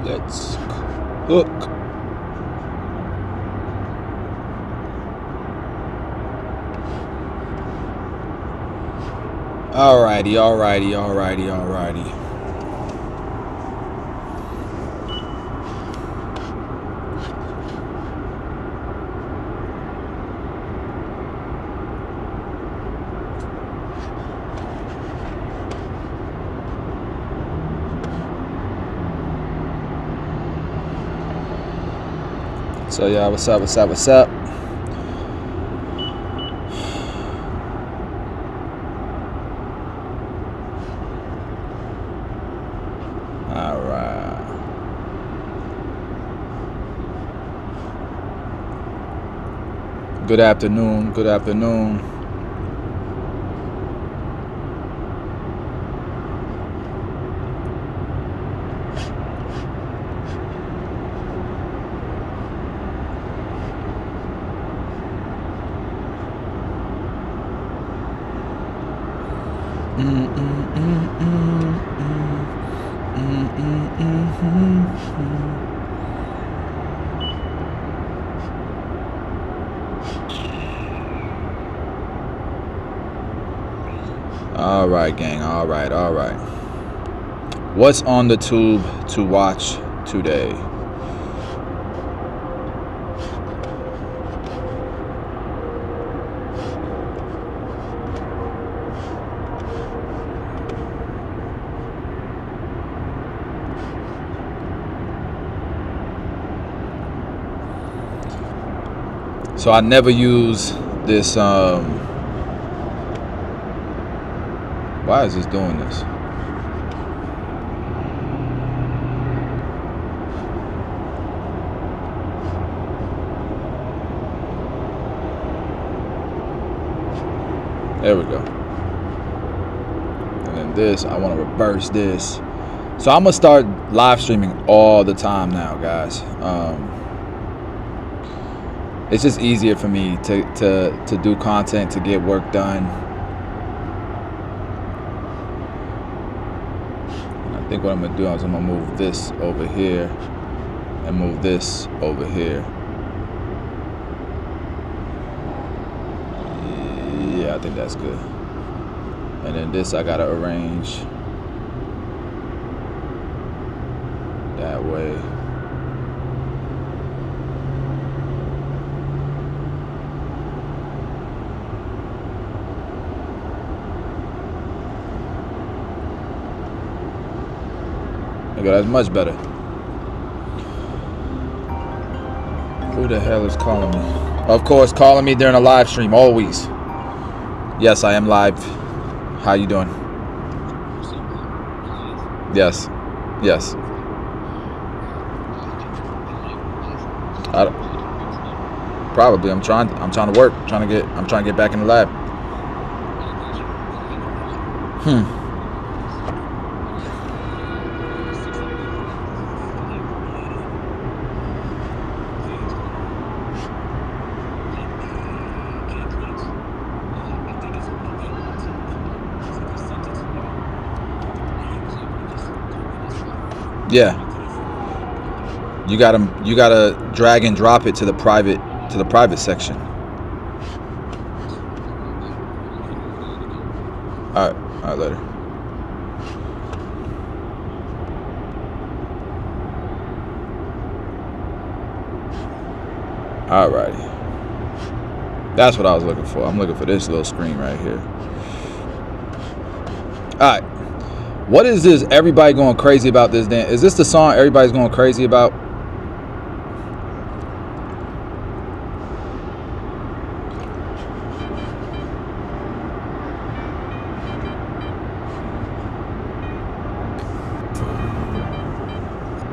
Let's cook. Alrighty, alrighty, alrighty, alrighty. So yeah, what's up, what's up, what's up? Alright. Good afternoon, good afternoon. All right, gang. All right, all right. What's on the tube to watch today? So I never use this. Why is this doing this? There we go. And then this, I want to reverse this. So I'm gonna start live streaming all the time now, guys. It's just easier for me to do content, to get work done. And I think what I'm gonna do is I'm gonna move this over here and move this over here. Yeah, I think that's good. And then this I gotta arrange that way. Okay, that's much better. Who the hell is calling me? Of course, calling me during a live stream, always. Yes, I am live. How you doing? Yes. Yes. Probably. I'm trying to work. I'm trying to get back in the lab. Yeah. You gotta drag and drop it to the private section. All right, later. All righty. That's what I was looking for. I'm looking for this little screen right here. All right. What is this? Everybody going crazy about this dance? Is this the song everybody's going crazy about?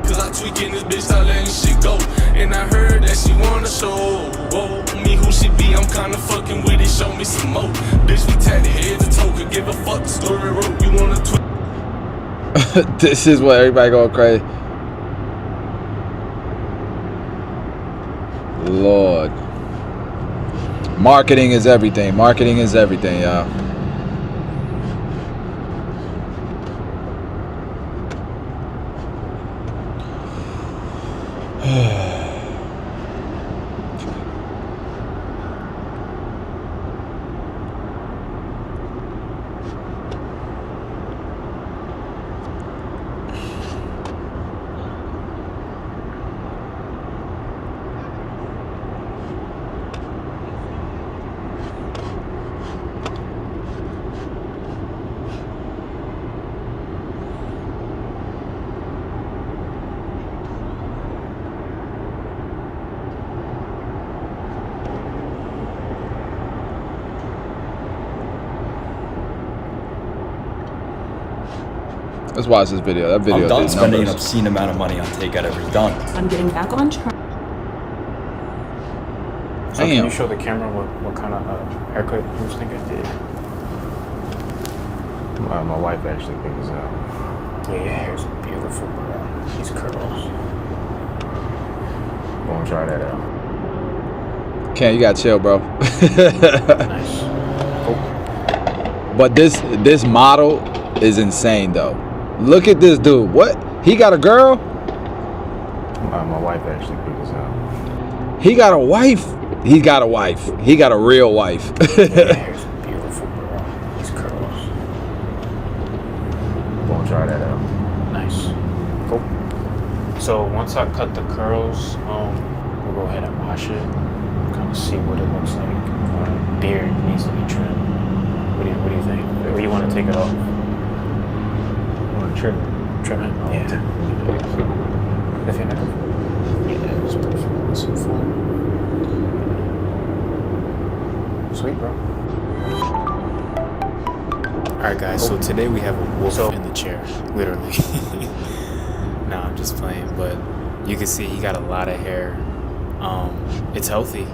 Cause I tweaking this bitch, I letting shit go. And I heard that she wanna show me who she be. I'm kinda fucking with it. Show me some more. Bitch, we tatted head to toe. Could give a fuck. The story wrote. You wanna tweet? This is what everybody going crazy. Lord. Marketing is everything. Marketing is everything, y'all. Let's watch this video. That video I'm done did spending an numbers. obscene amount of money on takeout every done. I'm getting back on track. So can Damn. you show the camera what kind of haircut you was thinking? My wife actually picked this out. Yeah, your hair's beautiful, bro. These curls. Gonna try that out. Ken, you gotta chill, bro. Nice. Cool. But this model is insane, though. Look at this dude. What? He got a girl? My wife actually picked this out. He got a wife? He got a wife. He got a real wife. Your hair's beautiful, bro. These curls. Gonna try that out. Nice. Cool. So once I cut the curls, we'll go ahead and wash it. Kind of see what it looks like. Beard needs to be trimmed. What do you think? Or you want to take it off? Want to trim it? Trim it? Yeah. If you're not. Yeah, it's perfect. It's so fun. Sweet, bro. Alright, guys, so today we have a wolf in the chair. Literally. Nah, I'm just playing, but you can see he got a lot of hair. It's healthy.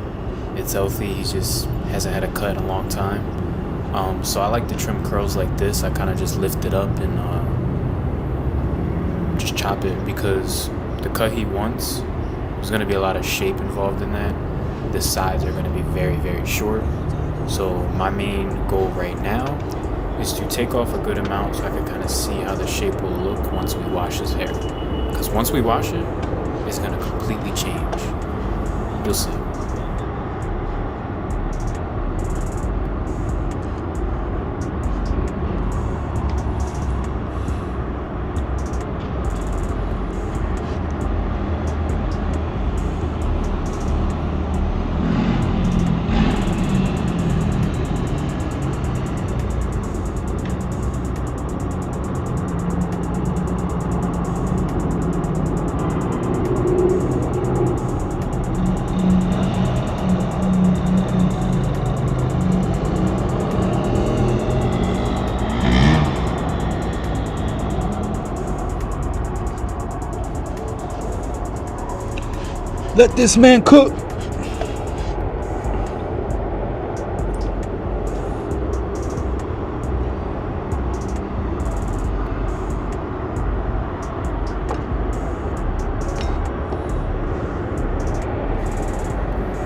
It's healthy. He just hasn't had a cut in a long time. So I like to trim curls like this. I kind of just lift it up and just chop it, because the cut he wants, there's going to be a lot of shape involved in that. The sides are going to be very, very short. So my main goal right now is to take off a good amount so I can kind of see how the shape will look once we wash his hair. Because once we wash it, it's going to completely change. You'll see. Let this man cook.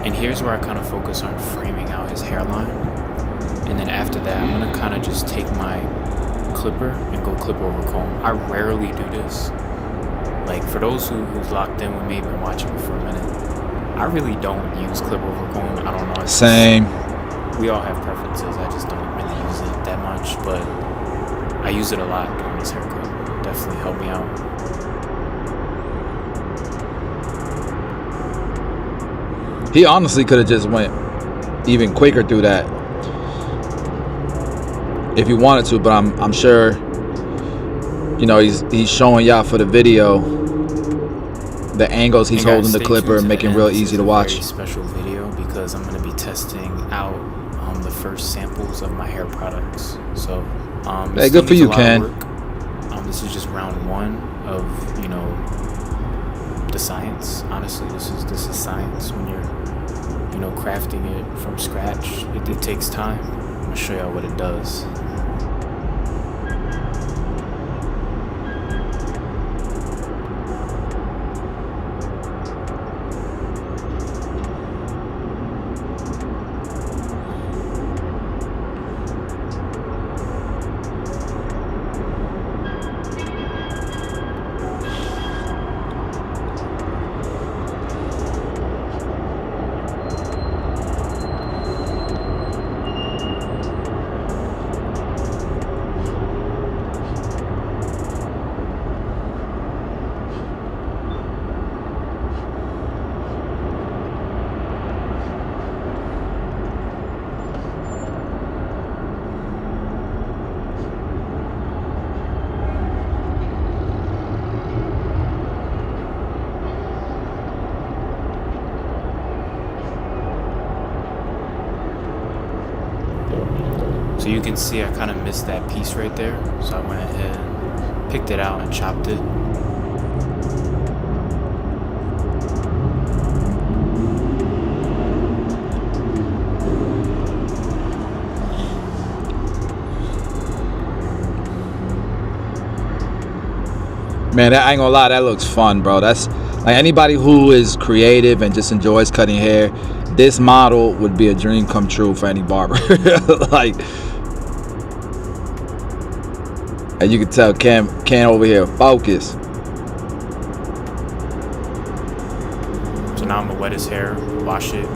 And here's where I kind of focus on framing out his hairline. And then after that, I'm going to kind of just take my clipper and go clip over comb. I rarely do this. Like, for those who's locked in with me, been watching me for a minute, I really don't use clip over comb. I don't know. Same. We all have preferences. I just don't really use it that much, but I use it a lot during this haircut. Definitely helped me out. He honestly could have just went even quicker through that if he wanted to, but I'm sure, you know, he's showing y'all for the video the angles he's holding the clipper, making it real easy to watch. Very special video because I'm going to be testing out the first samples of my hair products. So hey, good for you, Ken. This is just round one of, you know, the science. Honestly, this is science. When you're, you know, crafting it from scratch, it takes time. I'm gonna show y'all what it does. So you can see I kind of missed that piece right there. So I went ahead, picked it out and chopped it. Man, I ain't gonna lie, that looks fun, bro. That's like anybody who is creative and just enjoys cutting hair, this model would be a dream come true for any barber. Like, and you can tell Cam over here, focus. So now I'm gonna wet his hair, wash it,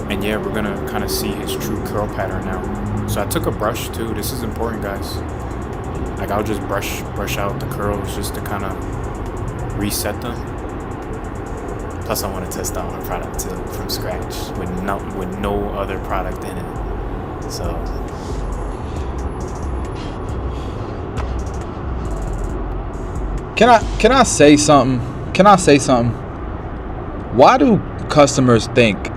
and yeah, we're gonna kind of see his true curl pattern now. So I took a brush too. This is important, guys. Like, I'll just brush out the curls just to kind of reset them. Plus, I want to test out my product too from scratch with no other product in it. So Can I say something? Why do customers think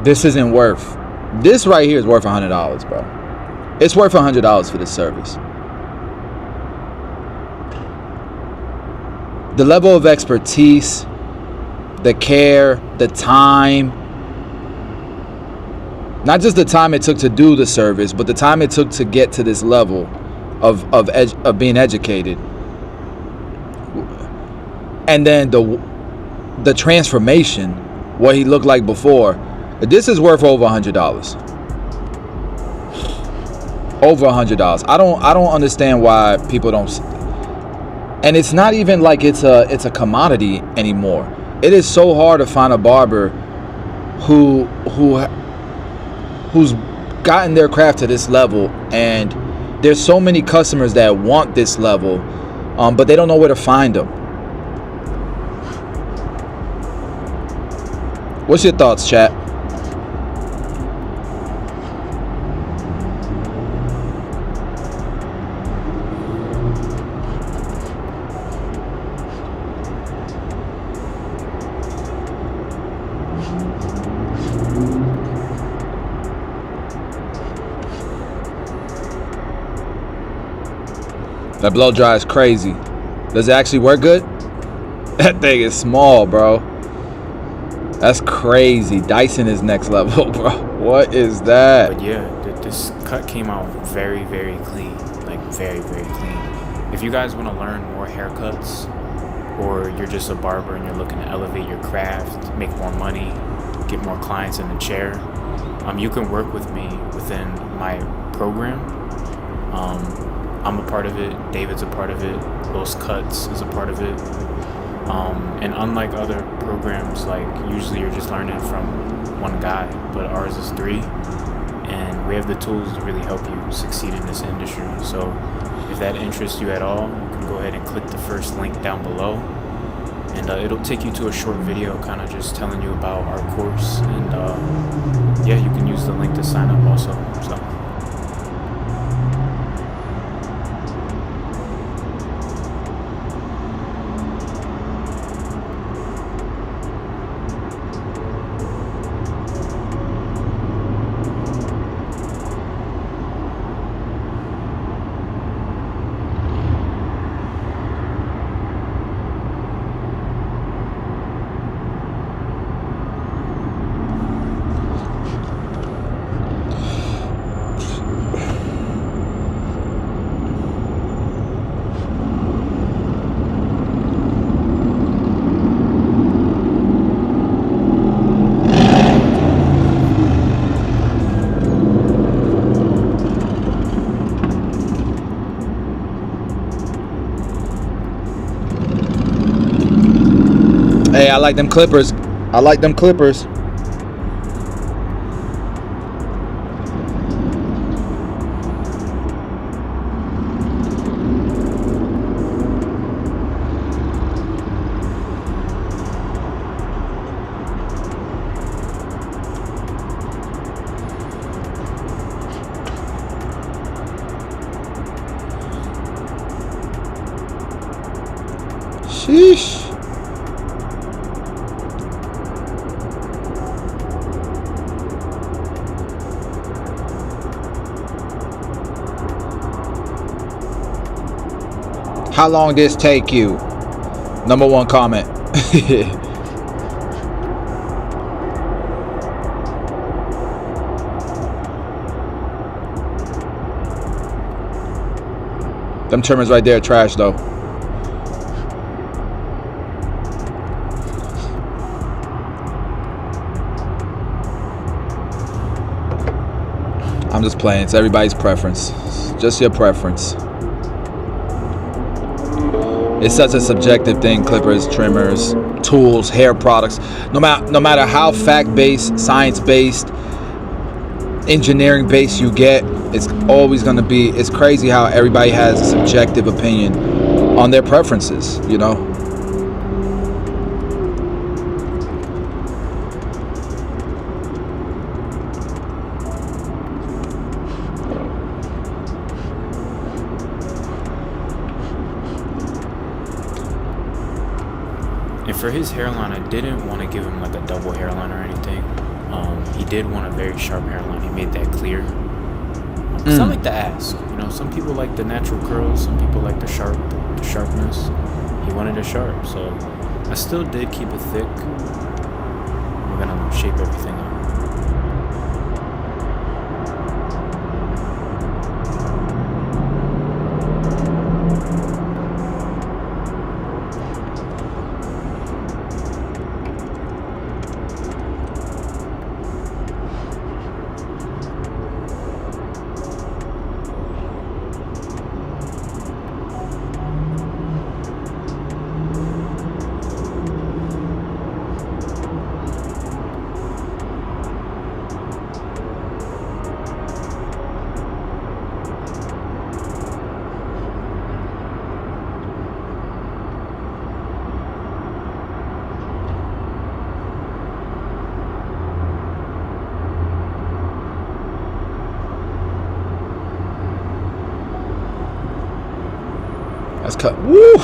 this isn't worth? This right here is worth $100, bro. It's worth $100 for this service. The level of expertise, the care, the time, not just the time it took to do the service, but the time it took to get to this level of being educated. And then the transformation, what he looked like before, this is worth over $100. Over $100. I don't understand why people don't. And it's not even like it's a commodity anymore. It is so hard to find a barber who's gotten their craft to this level, and there's so many customers that want this level, but they don't know where to find them. What's your thoughts, chat? That blow dry is crazy. Does it actually work good? That thing is small, bro. That's crazy. Dyson is next level, bro. What is that? But yeah, this cut came out very, very clean. Like, very, very clean. If you guys want to learn more haircuts, or you're just a barber and you're looking to elevate your craft, make more money, get more clients in the chair, you can work with me within my program. I'm a part of it. David's a part of it. Los Cuts is a part of it. And unlike other programs, like, usually you're just learning from one guy, but ours is 3, and we have the tools to really help you succeed in this industry. So if that interests you at all, you can go ahead and click the first link down below, and it'll take you to a short video kind of just telling you about our course. And yeah, you can use the link to sign up also. So hey, I like them clippers. I like them clippers. Sheesh. How long this take you? Number one comment. Them trimmers right there, trash though. I'm just playing. It's everybody's preference. It's just your preference. It's such a subjective thing. Clippers, trimmers, tools, hair products. No matter how fact-based, science-based, engineering-based you get, it's always going to be. It's crazy how everybody has a subjective opinion on their preferences. You know. And for his hairline, I didn't want to give him like a double hairline or anything. He did want a very sharp hairline. He made that clear. It's not like to ask, you know. Some people like the natural curls. Some people like the sharpness. He wanted it sharp, so I still did keep it thick. We're gonna shape everything up. That's cut. Woo!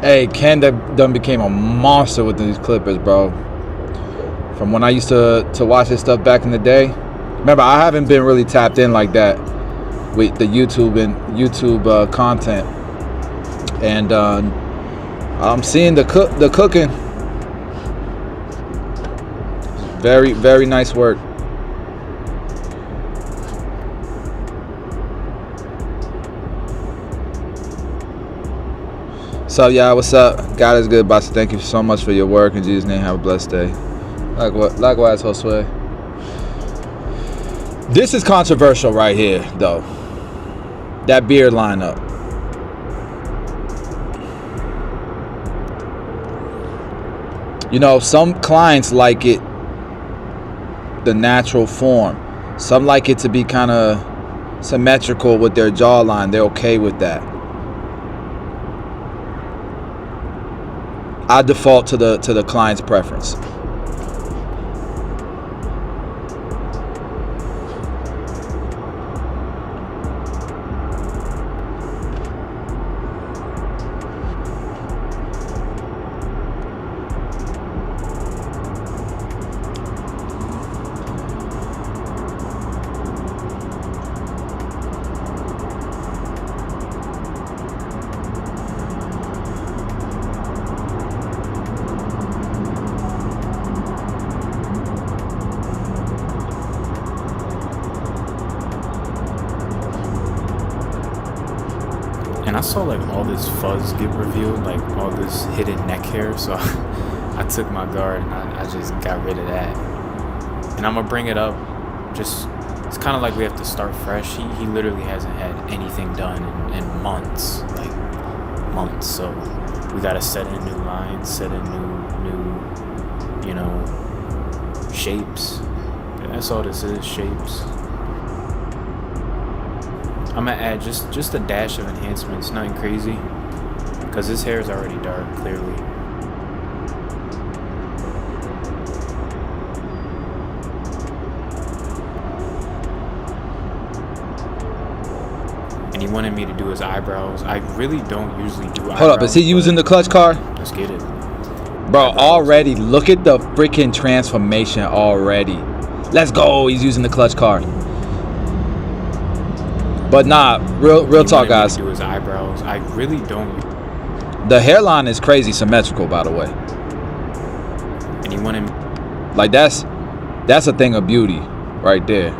Hey, Ken done became a monster with these Clippers, bro. From when I used to watch this stuff back in the day. Remember, I haven't been really tapped in like that with the YouTube content, and I'm seeing the cooking. Very, very nice work. So yeah, what's up? God is good, Bossio. Thank you so much for your work. In Jesus' name, have a blessed day. Likewise, Josue. This is controversial right here, though. That beard lineup. You know, some clients like it the natural form. Some like it to be kind of symmetrical with their jawline. They're okay with that. I default to the client's preference. And I saw like all this fuzz get revealed, like all this hidden neck hair, so I took my guard and I just got rid of that. And I'm gonna bring it up, just, it's kind of like we have to start fresh. He literally hasn't had anything done in months, like months, so we gotta set in new lines, set in new, you know, shapes. And that's all this is, shapes. I'm gonna add just a dash of enhancements, nothing crazy, because his hair is already dark, clearly. And he wanted me to do his eyebrows. I really don't usually do eyebrows. Hold up, is he using the clutch card? Let's get it. Bro, already, look at the freaking transformation already. Let's go, he's using the clutch card. But nah, real He talk, wanted me guys. to do his eyebrows. I really don't. The hairline is crazy symmetrical, by the way. And he wanted me Like that's a thing of beauty, right there.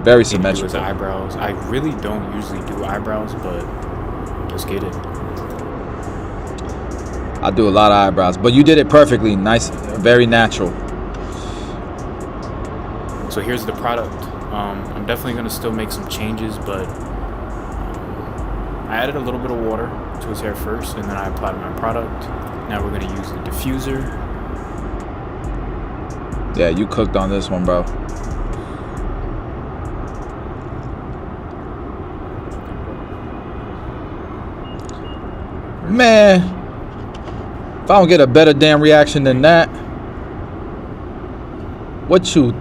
Very to do his symmetrical. eyebrows. I really don't usually do eyebrows, but let's get it. I do a lot of eyebrows, but you did it perfectly. Nice, very natural. So here's the product. I'm definitely gonna still make some changes, but I added a little bit of water to his hair first, and then I applied my product. Now we're gonna use the diffuser. Yeah, you cooked on this one, bro. Man, if I don't get a better damn reaction than that, what you?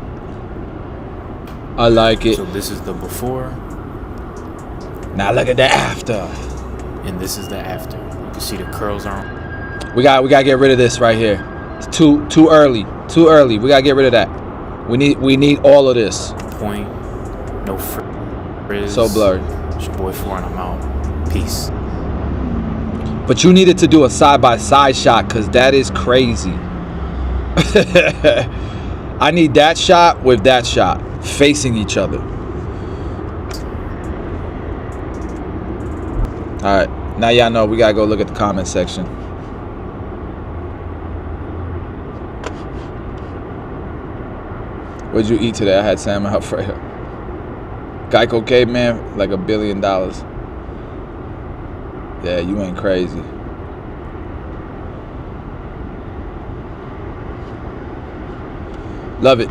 I like it. So this is the before, Now look at the after. and this is the after. You can see the curls are. We gotta get rid of this right here. It's too early. Too early. We gotta get rid of that. We need all of this. Point, no frizz. So blurry. It's your boy Four, and I'm out. Peace. But you needed to do a side-by-side shot because that is crazy. I need that shot with that shot facing each other. All right, now y'all know we gotta go look at the comment section. What'd you eat today? I had salmon Alfredo. Geico caveman, like $1 billion. Yeah, you ain't crazy. Love it.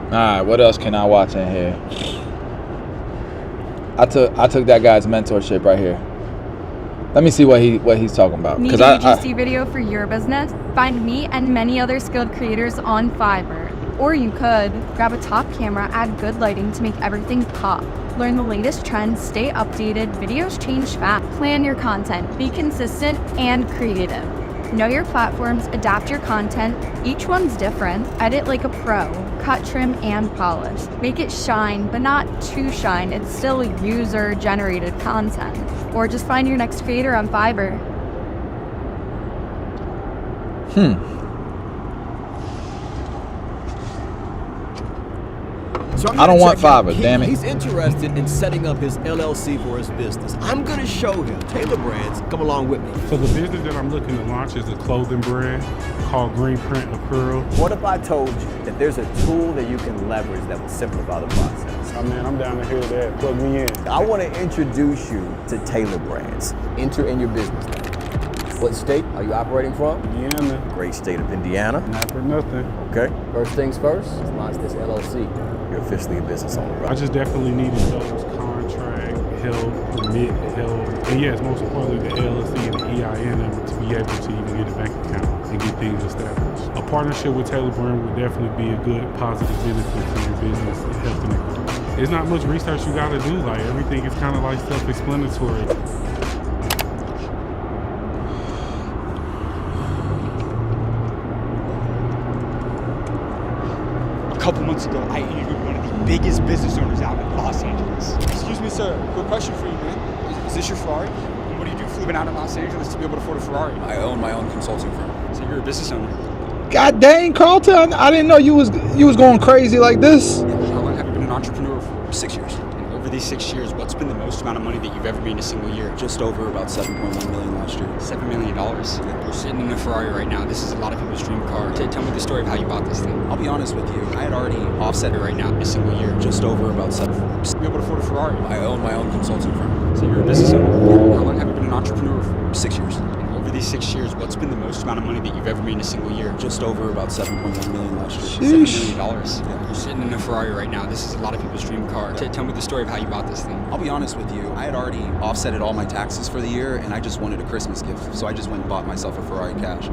Alright, what else can I watch in here? I took that guy's mentorship right here. Let me see what he's talking about. Need a UGC video for your business? Find me and many other skilled creators on Fiverr. Or you could grab a top camera, add good lighting to make everything pop. Learn the latest trends, stay updated, videos change fast. Plan your content, be consistent and creative. Know your platforms, adapt your content. Each one's different. Edit like a pro. Cut, trim, and polish. Make it shine, but not too shine. It's still user-generated content. Or just find your next creator on Fiverr. So I don't want Fiverr, damn it. He's interested in setting up his LLC for his business. I'm going to show him. Taylor Brands, come along with me. So the business that I'm looking to launch is a clothing brand called Green Print Apparel. What if I told you that there's a tool that you can leverage that will simplify the process? Oh man, I'm down to hear that. Plug me in. I want to introduce you to Taylor Brands. Enter in your business name. What state are you operating from? Indiana, Great state of Indiana. not for nothing. Okay. First things first, let's launch this LLC. You're officially a business owner, I right? just definitely needed those contract help, permit help, and yes, most importantly, the LLC and the EIN number to be able to even get a bank account and get things established. A partnership with Taylor Brand would definitely be a good positive benefit to your business and helping it grow. There's not much research you gotta do, like everything is kind of like self-explanatory. A couple months ago, I interviewed one of the biggest business owners out in Los Angeles. Excuse me, sir. Quick question for you, man. Is this your Ferrari? And what do you do for living out in Los Angeles to be able to afford a Ferrari? I own my own consulting firm. So you're a business owner. God dang, Carlton! I didn't know you was going crazy like this. How long have you been an entrepreneur for? 6 years. And over these 6 years, what's been the most amount of money that you've ever made in a single year? Just over about 7.1 million last year. $7 million. You're sitting in a Ferrari right now. This is a lot of people's dream car. Tell me the story of how you bought this thing. I'll be honest with you, I had already offset it Right now, in a single year. just over about 7. To be able to afford a Ferrari. I own my own consulting firm. So you're a business owner. How long have you been an entrepreneur for? 6 years. And over these 6 years, what's been the most amount of money that you've ever made in a single year? Just over about 7.1 million last year. $7 million. You're sitting in a Ferrari right now. This is a lot of people's dream car. Tell me the story of how you bought this thing. I'll be honest with you, I had already offsetted all my taxes for the year and I just wanted a Christmas gift. So I just went and bought myself a Ferrari cash.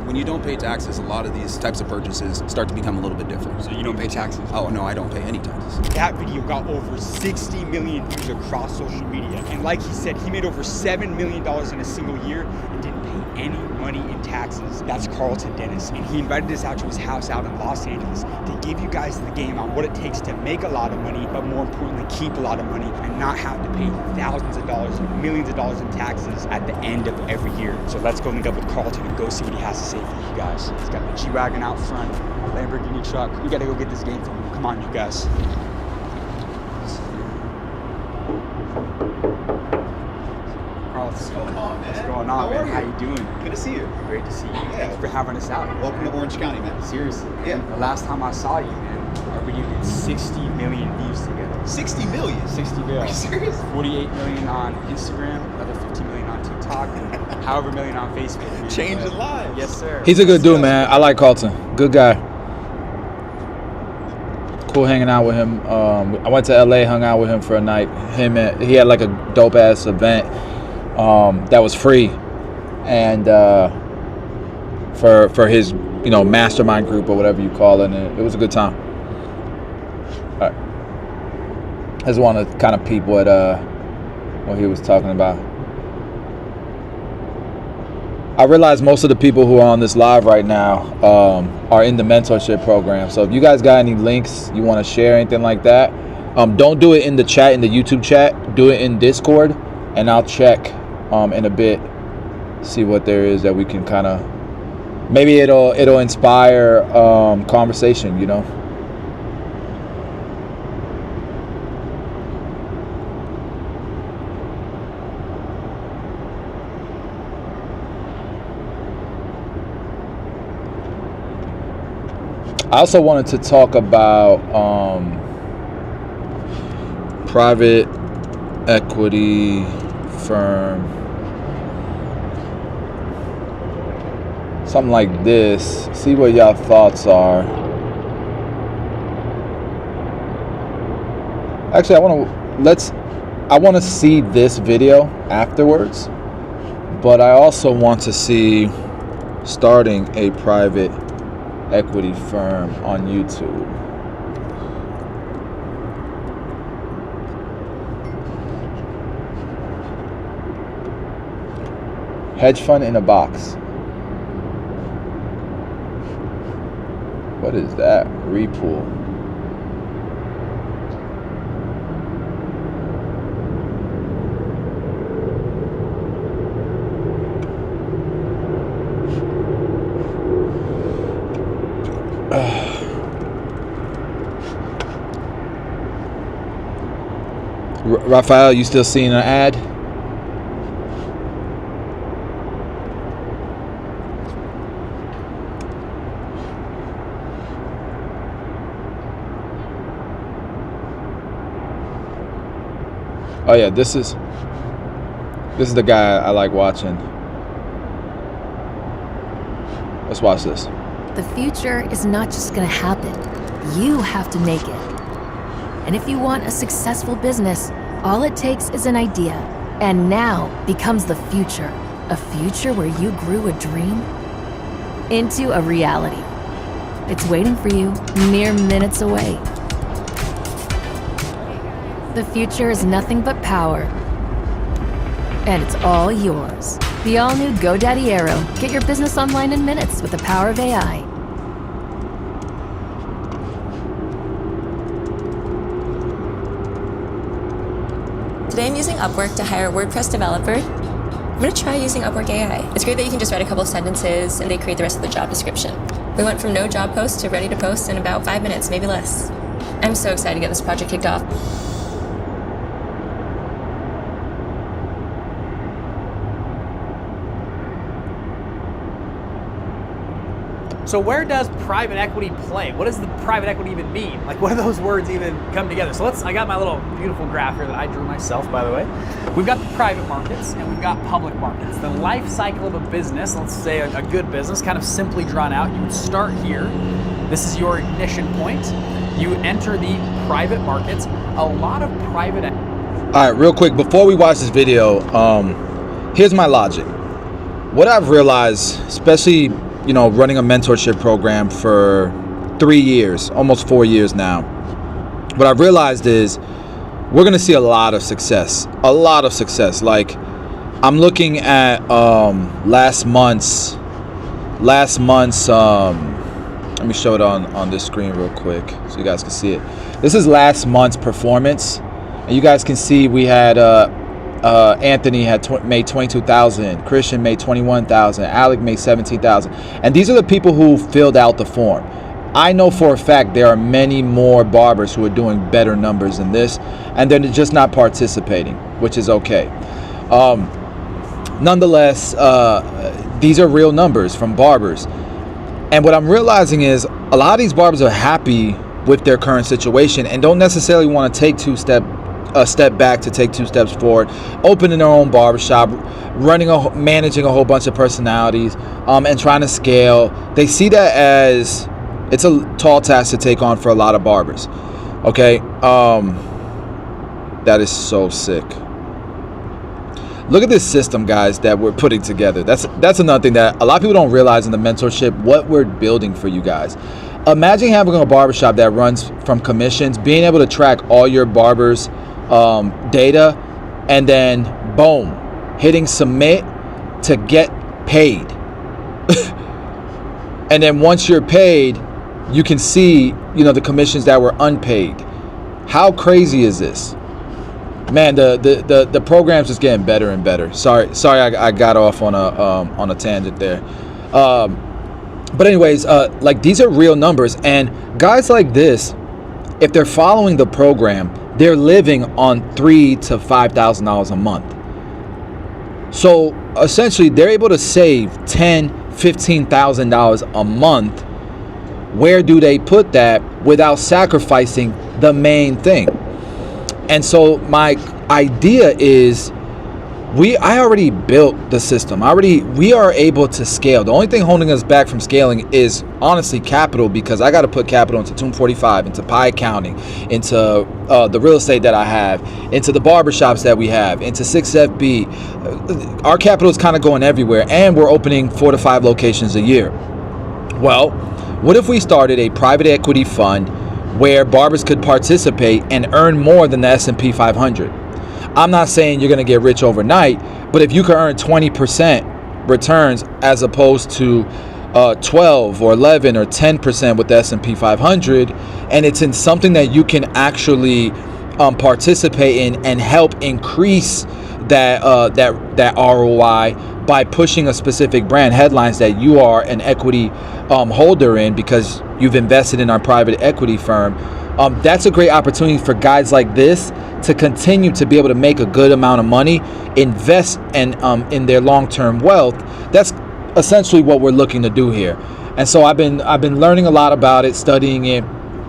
when you don't pay taxes, a lot of these types of purchases start to become a little bit different. So you don't pay taxes? Oh, no, I don't pay any taxes. That video got over 60 million views across social media. And like he said, he made over $7 million in a single year and didn't pay any money in taxes. That's Carlton Dennis. And he invited us out to his house out in Los Angeles to give you guys the game on what it takes to make a lot of money, but more importantly, keep a lot of money and not have to pay thousands of dollars and millions of dollars in taxes at the end of every year. So let's go link up with Carlton and go see what he has to say for you guys. He's got the G-Wagon out front, Lamborghini truck. We gotta go get this game from him. Come on, you guys. What's going on, man? How you doing? Good to see you. Great to see you. Yeah. Thanks for having us out. Welcome to Orange County, man. Seriously. Yeah. The last time I saw you, man, our video did 60 million views together. 60 million? 60 million. Are you serious? 48 million on Instagram, another 50 million on TikTok, and however million on Facebook. Man. Changing lives. Yes, sir. He's a good dude, man. I like Carlton. Good guy. Cool hanging out with him. I went to LA, hung out with him for a night. He had like a dope ass event that was free, and for his mastermind group or whatever you call it, and it was a good time. All right. I just want to kind of peep what he was talking about. I realize most of the people who are on this live right now are in the mentorship program. So if you guys got any links you want to share, anything like that, don't do it in the chat, in the YouTube chat. Do it in Discord, and I'll check in a bit, see what there is that we can kind of, maybe it'll inspire conversation, I also wanted to talk about private equity firm, something like this. See what y'all thoughts are. Actually, I want to see this video afterwards, but I also want to see starting a private equity firm on YouTube. Hedge fund in a box. What is that? Repool. Raphael, you still seeing an ad? Oh yeah, this is the guy I like watching. Let's watch this. The future is not just gonna happen. You have to make it. And if you want a successful business, all it takes is an idea. And now becomes the future. A future where you grew a dream into a reality. It's waiting for you, mere minutes away. The future is nothing but power. And it's all yours. The all-new GoDaddy Aero. Get your business online in minutes with the power of AI. Today I'm using Upwork to hire a WordPress developer. I'm going to try using Upwork AI. It's great that you can just write a couple of sentences and they create the rest of the job description. We went from no job post to ready to post in about 5 minutes, maybe less. I'm so excited to get this project kicked off. So where does private equity play? What does the private equity even mean? Like, what do those words even come together? So I got my little beautiful graph here that I drew myself, by the way. We've got the private markets and we've got public markets. The life cycle of a business, let's say a good business, kind of simply drawn out. You would start here. This is your ignition point. You enter the private markets. A lot of private... All right, real quick, before we watch this video, here's my logic. What I've realized, especially running a mentorship program for 3 years, almost 4 years now. What I've realized is we're going to see a lot of success. Like, I'm looking at last month's let me show it on this screen real quick so you guys can see it. This is last month's performance, and you guys can see we had Anthony made 22,000, Christian made 21,000, Alec made 17,000, and these are the people who filled out the form. I know for a fact there are many more barbers who are doing better numbers than this, and they're just not participating, which is okay. Nonetheless, these are real numbers from barbers. And what I'm realizing is a lot of these barbers are happy with their current situation and don't necessarily want to take a step back to take 2 steps forward, opening their own barbershop, managing a whole bunch of personalities, and trying to scale. They see that as it's a tall task to take on for a lot of barbers. Okay, that is so sick. Look at this system, guys, that we're putting together. That's another thing that a lot of people don't realize in the mentorship, what we're building for you guys. Imagine having a barbershop that runs from commissions, being able to track all your barbers' data, and then boom, hitting submit to get paid. And then once you're paid, you can see, the commissions that were unpaid. How crazy is this? Man, the program's just getting better and better. Sorry, I got off on a tangent there. But anyways, like, these are real numbers, and guys like this, if they're following the program, they're living on $3,000 to $5,000 a month. So essentially, they're able to save $10,000, $15,000 a month. Where do they put that without sacrificing the main thing? And so my idea is, I already built the system. We are able to scale. The only thing holding us back from scaling is honestly capital, because I got to put capital into Tune 45, into pie accounting, into the real estate that I have, into the barbershops that we have, into 6FB. Our capital is kind of going everywhere, and we're opening 4 to 5 locations a year. Well, what if we started a private equity fund where barbers could participate and earn more than the S&P 500? I'm not saying you're going to get rich overnight, but if you can earn 20% returns as opposed to 12 or 11 or 10% with the S&P 500, and it's in something that you can actually participate in and help increase that ROI by pushing a specific brand, headlines that you are an equity holder in because you've invested in our private equity firm. That's a great opportunity for guys like this to continue to be able to make a good amount of money, invest in their long-term wealth. That's essentially what we're looking to do here. And so I've been learning a lot about it, studying it,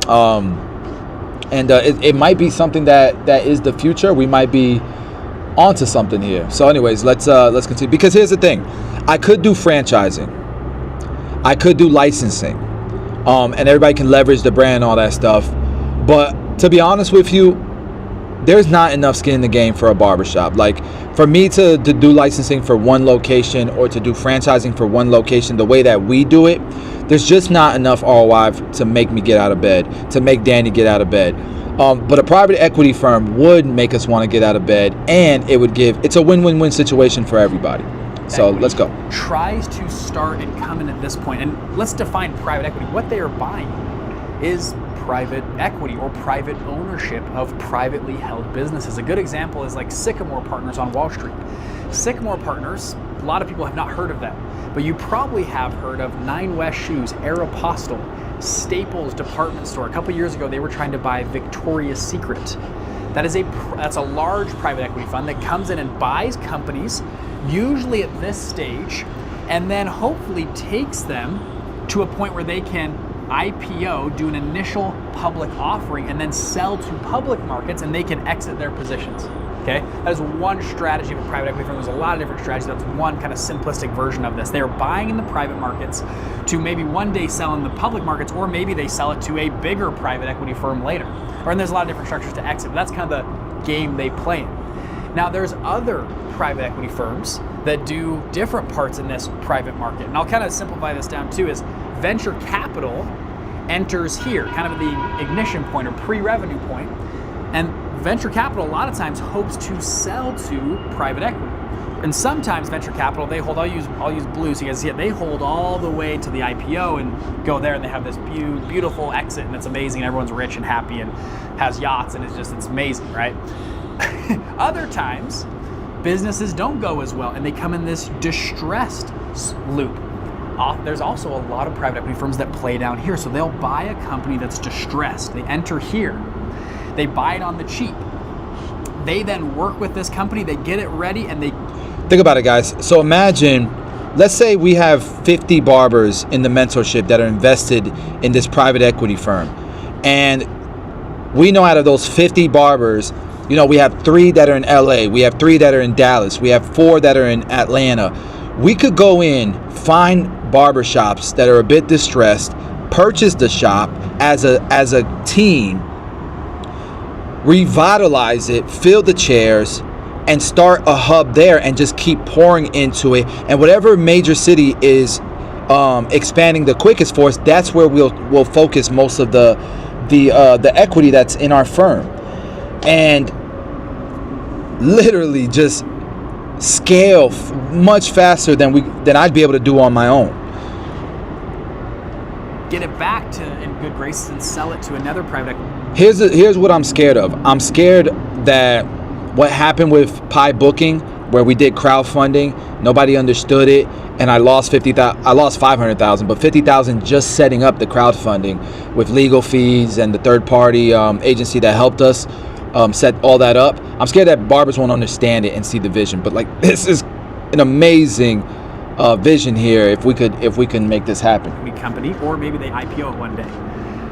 and it might be something that is the future. We might be onto something here. So anyways, let's continue, because here's the thing. I could do franchising, I could do licensing, and everybody can leverage the brand and all that stuff. But to be honest with you, there's not enough skin in the game for a barbershop. Like, for me to do licensing for one location or to do franchising for one location the way that we do it, there's just not enough ROI to make me get out of bed, to make Danny get out of bed. But a private equity firm would make us want to get out of bed, and it's a win-win-win situation for everybody. So let's go. Tries to start and come in at this point, and let's define private equity. What they are buying is private equity or private ownership of privately held businesses. A good example is like Sycamore Partners on Wall Street. Sycamore Partners, a lot of people have not heard of them, but you probably have heard of Nine West Shoes, Aeropostale, Staples department store. A couple years ago, they were trying to buy Victoria's Secret. That's a large private equity fund that comes in and buys companies, usually at this stage, and then hopefully takes them to a point where they can IPO, do an initial public offering, and then sell to public markets, and they can exit their positions. Okay, that is one strategy of a private equity firm. There's a lot of different strategies. That's one kind of simplistic version of this. They are buying in the private markets to maybe one day sell in the public markets, or maybe they sell it to a bigger private equity firm later. And there's a lot of different structures to exit, but that's kind of the game they play in. Now, there's other private equity firms that do different parts in this private market. And I'll kind of simplify this down too, is venture capital enters here, kind of the ignition point or pre-revenue point. And venture capital a lot of times hopes to sell to private equity. And sometimes venture capital, they hold, I'll use blue so you guys see it, they hold all the way to the IPO and go there and they have this beautiful exit and it's amazing. Everyone's rich and happy and has yachts and it's amazing, right? Other times, businesses don't go as well and they come in this distressed loop. There's also a lot of private equity firms that play down here. So they'll buy a company that's distressed. They enter here. They buy it on the cheap. They then work with this company, they get it ready, and they... Think about it, guys. So imagine, let's say we have 50 barbers in the mentorship that are invested in this private equity firm. And we know out of those 50 barbers, we have 3 that are in LA, we have 3 that are in Dallas, we have 4 that are in Atlanta. We could go in, find barbershops that are a bit distressed, purchase the shop as a team, revitalize it, fill the chairs, and start a hub there and just keep pouring into it. And whatever major city is expanding the quickest for us, that's where we'll focus most of the equity that's in our firm. And literally just scale much faster than I'd be able to do on my own. Get it back to in good graces and sell it to another private equity. Here's what I'm scared of. I'm scared that what happened with Pi Booking, where we did crowdfunding, nobody understood it, and I lost $500,000, but $50,000 just setting up the crowdfunding with legal fees and the third-party agency that helped us set all that up. I'm scared that barbers won't understand it and see the vision. But like, this is an amazing vision here. If we can make this happen. Company, or maybe they IPO it one day.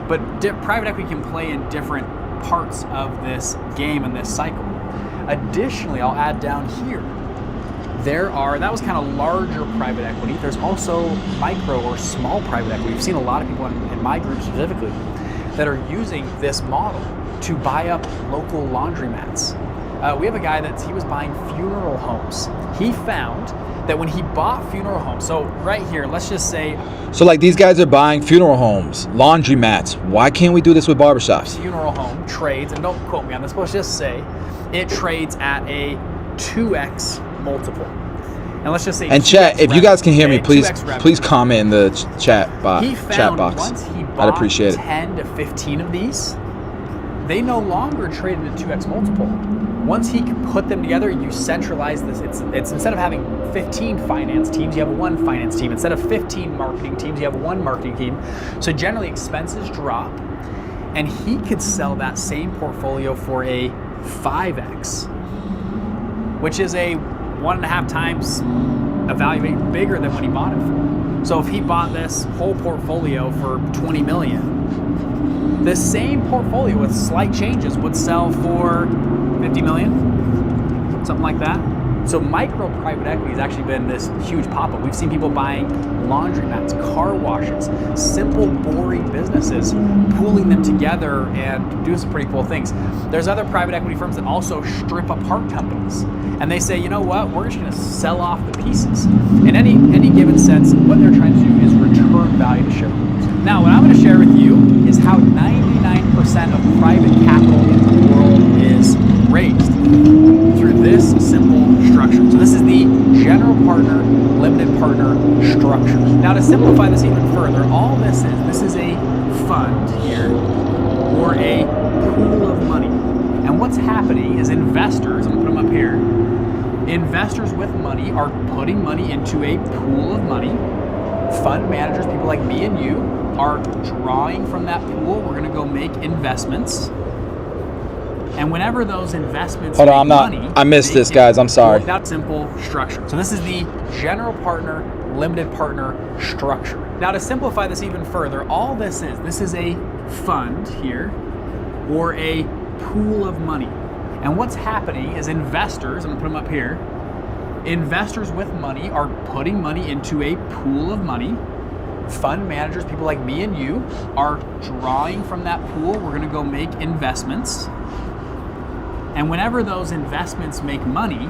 But private equity can play in different parts of this game and this cycle. Additionally, I'll add down here, that was kind of larger private equity. There's also micro or small private equity. We've seen a lot of people in my group specifically that are using this model to buy up local laundromats. We have a guy he was buying funeral homes. He found that when he bought funeral homes, so right here, let's just say... So like these guys are buying funeral homes, laundromats. Why can't we do this with barbershops? Funeral home trades, and don't quote me on this, but let's just say it trades at a 2x multiple. And let's just say... And chat, if you guys can hear me, please comment in the chat box. Once he bought I'd appreciate it. 10 to 15 of these, they no longer traded at 2x multiple. Once he can put them together, you centralize this. It's instead of having 15 finance teams, you have one finance team. Instead of 15 marketing teams, you have one marketing team. So generally expenses drop, and he could sell that same portfolio for a 5x, which is a 1.5 times evaluate bigger than when he bought it for. So if he bought this whole portfolio for 20 million, the same portfolio with slight changes would sell for 50 million, something like that. So micro private equity has actually been this huge pop-up. We've seen people buying laundromats, car washes, simple, boring businesses, pooling them together and doing some pretty cool things. There's other private equity firms that also strip apart companies. And they say, you know what, we're just gonna sell off the pieces. In any given sense, what they're trying to do is return value to shareholders. Now, what I'm gonna share with you is how 99% of private capital in the world is raised through this simple structure. So this is the general partner, limited partner structure. Now to simplify this even further, all this is a fund here, or a pool of money. And what's happening is investors, I'm gonna put them up here, investors with money are putting money into a pool of money. Fund managers, people like me and you, are drawing from that pool. We're gonna go make investments. And whenever those investments I missed this, guys. I'm sorry. That simple structure. So this is the general partner, limited partner structure. Now to simplify this even further, all this is a fund here, or a pool of money. And what's happening is investors, I'm gonna put them up here, investors with money are putting money into a pool of money. Fund managers, people like me and you, are drawing from that pool. We're gonna go make investments. And whenever those investments make money,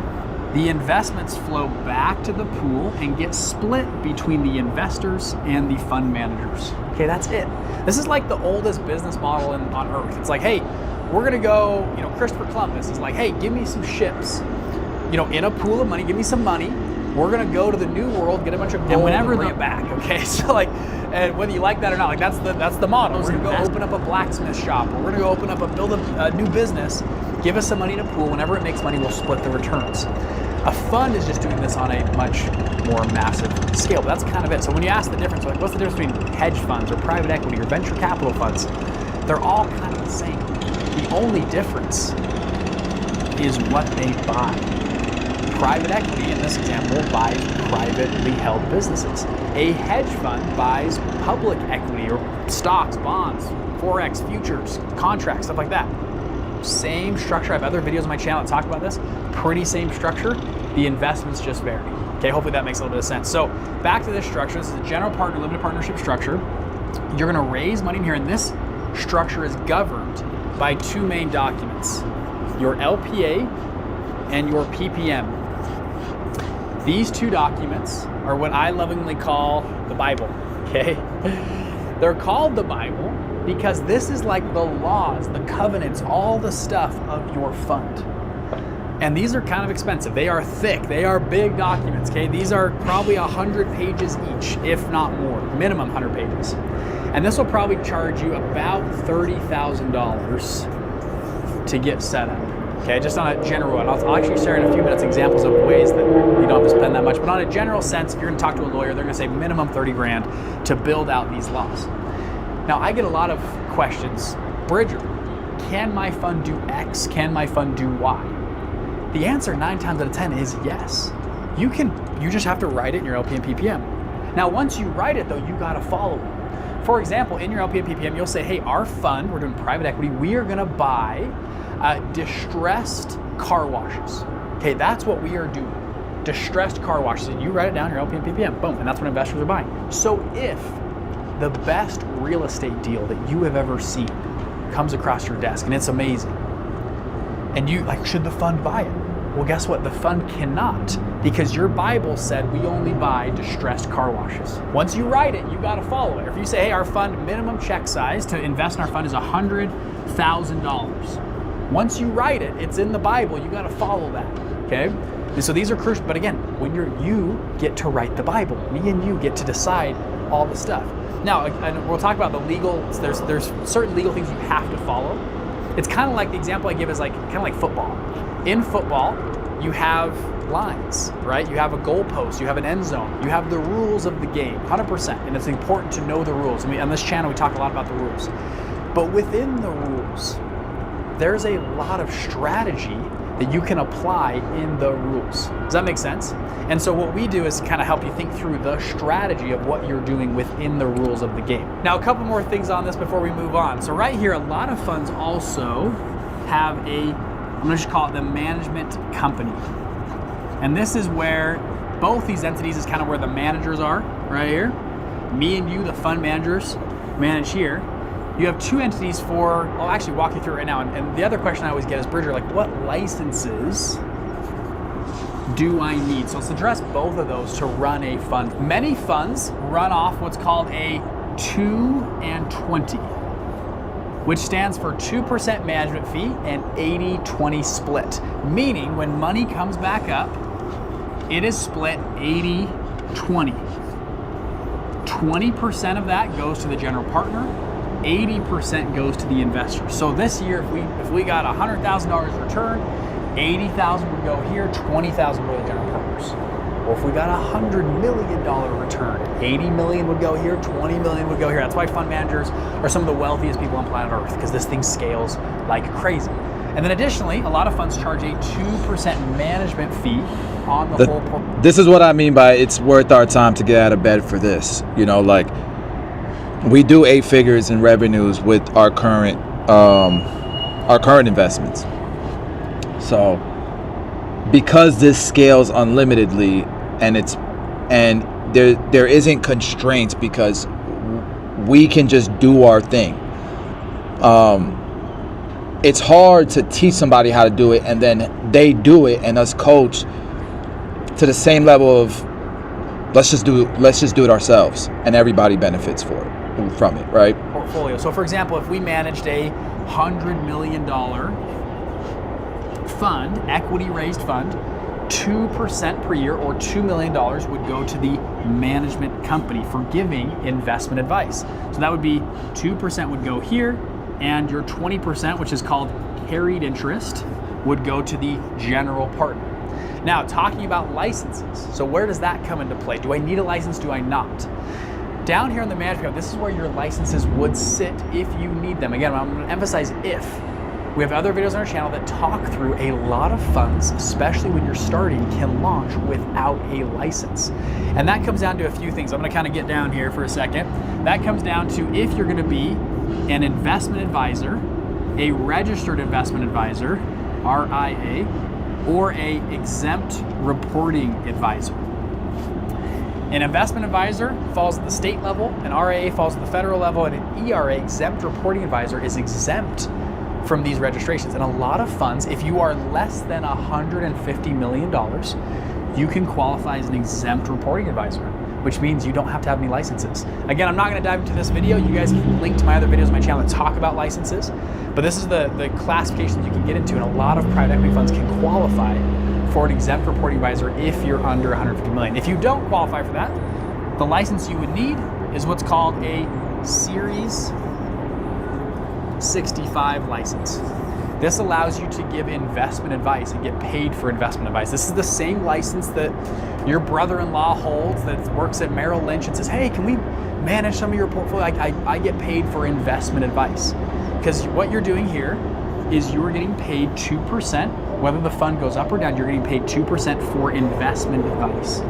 the investments flow back to the pool and get split between the investors and the fund managers. Okay, that's it. This is like the oldest business model on earth. It's like, hey, we're gonna go, Christopher Columbus is like, hey, give me some ships, in a pool of money, give me some money. We're gonna go to the New World, get a bunch of gold, and whenever bring it back. Okay, so and whether you like that or not, that's the model. We're gonna go open up a blacksmith shop, or we're gonna go open up build a new business. Give us some money in a pool. Whenever it makes money, we'll split the returns. A fund is just doing this on a much more massive scale, but that's kind of it. So when you ask the difference, like what's the difference between hedge funds or private equity or venture capital funds, they're all kind of the same. The only difference is what they buy. Private equity, in this example, buys privately held businesses. A hedge fund buys public equity or stocks, bonds, Forex, futures, contracts, stuff like that. Same structure. I have other videos on my channel that talk about this. Pretty same structure. The investments just vary. Okay, hopefully that makes a little bit of sense. So back to this structure. This is a general partner, limited partnership structure. You're gonna raise money in here, and this structure is governed by two main documents, your LPA and your PPM. These two documents are what I lovingly call the Bible, okay? They're called the Bible because this is like the laws, the covenants, all the stuff of your fund. And these are kind of expensive. They are thick, they are big documents, okay? These are probably 100 pages each, if not more, minimum 100 pages. And this will probably charge you about $30,000 to get set up. Okay, just on a general one. I'll actually share in a few minutes examples of ways that you don't have to spend that much. But on a general sense, if you're gonna talk to a lawyer, they're gonna say minimum 30 grand to build out these laws. Now, I get a lot of questions. Bridger, can my fund do X? Can my fund do Y? The answer 9 times out of 10 is yes. You just have to write it in your LP and PPM. Now, once you write it though, you gotta follow it. For example, in your LP and PPM, you'll say, hey, our fund, we're doing private equity, we are gonna buy distressed car washes. Okay, that's what we are doing. Distressed car washes. And you write it down, your LP and PPM, boom, and that's what investors are buying. So if the best real estate deal that you have ever seen comes across your desk and it's amazing, and you like, should the fund buy it? Well, guess what? The fund cannot, because your Bible said we only buy distressed car washes. Once you write it, you gotta follow it. If you say, hey, our fund minimum check size to invest in our fund is $100,000. Once you write it, it's in the Bible, you gotta follow that, okay? And so these are crucial, but again, when you get to write the Bible, me and you get to decide all the stuff. Now, and we'll talk about the legal, there's certain legal things you have to follow. It's kind of like, the example I give is kind of like football. In football, you have lines, right? You have a goalpost, you have an end zone, you have the rules of the game, 100%, and it's important to know the rules. I mean, on this channel, we talk a lot about the rules. But within the rules, there's a lot of strategy that you can apply in the rules. Does that make sense? And so what we do is kind of help you think through the strategy of what you're doing within the rules of the game. Now, a couple more things on this before we move on. So right here, a lot of funds also have I'm gonna just call it the management company. And this is where both these entities is kind of where the managers are, right here. Me and you, the fund managers, manage here. You have two entities I'll actually walk you through it right now. And the other question I always get is, Bridger, like what licenses do I need? So let's address both of those to run a fund. Many funds run off what's called a 2 and 20, which stands for 2% management fee and 80-20 split. Meaning when money comes back up, it is split 80-20. 20% of that goes to the general partner, 80% goes to the investor. So this year, if we got $100,000 return, 80,000 would go here, 20,000 would go to the general partners. Or if we got $100 million return, 80 million would go here, 20 million would go here. That's why fund managers are some of the wealthiest people on planet Earth, because this thing scales like crazy. And then additionally, a lot of funds charge a 2% management fee on the whole portfolio. This is what I mean by it's worth our time to get out of bed for this. Like we do 8 figures in revenues with our current investments. So because this scales unlimitedly and there isn't constraints, because we can just do our thing. it's hard to teach somebody how to do it and then they do it and us coach to the same level of let's just do it ourselves, and everybody benefits from it, right? Portfolio. So for example, if we managed a $100 million fund, equity raised fund, 2% per year or $2 million would go to the management company for giving investment advice. So that would be 2% would go here, and your 20%, which is called carried interest, would go to the general partner. Now, talking about licenses. So where does that come into play? Do I need a license? Do I not? Down here on the management account, this is where your licenses would sit if you need them. Again, I'm going to emphasize if. We have other videos on our channel that talk through a lot of funds, especially when you're starting, can launch without a license. And that comes down to a few things. I'm going to kind of get down here for a second. That comes down to if you're going to be an investment advisor, a registered investment advisor, RIA, or a exempt reporting advisor. An investment advisor falls at the state level, an RIA falls at the federal level, and an ERA, exempt reporting advisor, is exempt from these registrations. And a lot of funds, if you are less than $150 million, you can qualify as an exempt reporting advisor, which means you don't have to have any licenses. Again, I'm not going to dive into this video. You guys can link to my other videos on my channel that talk about licenses, but this is the classifications you can get into, and a lot of private equity funds can qualify for an exempt reporting advisor if you're under 150 million. If you don't qualify for that, the license you would need is what's called a Series 65 license. This allows you to give investment advice and get paid for investment advice. This is the same license that your brother-in-law holds that works at Merrill Lynch and says, hey, can we manage some of your portfolio? I get paid for investment advice. Because what you're doing here is you're getting paid 2%, whether the fund goes up or down, you're getting paid 2% for investment advice.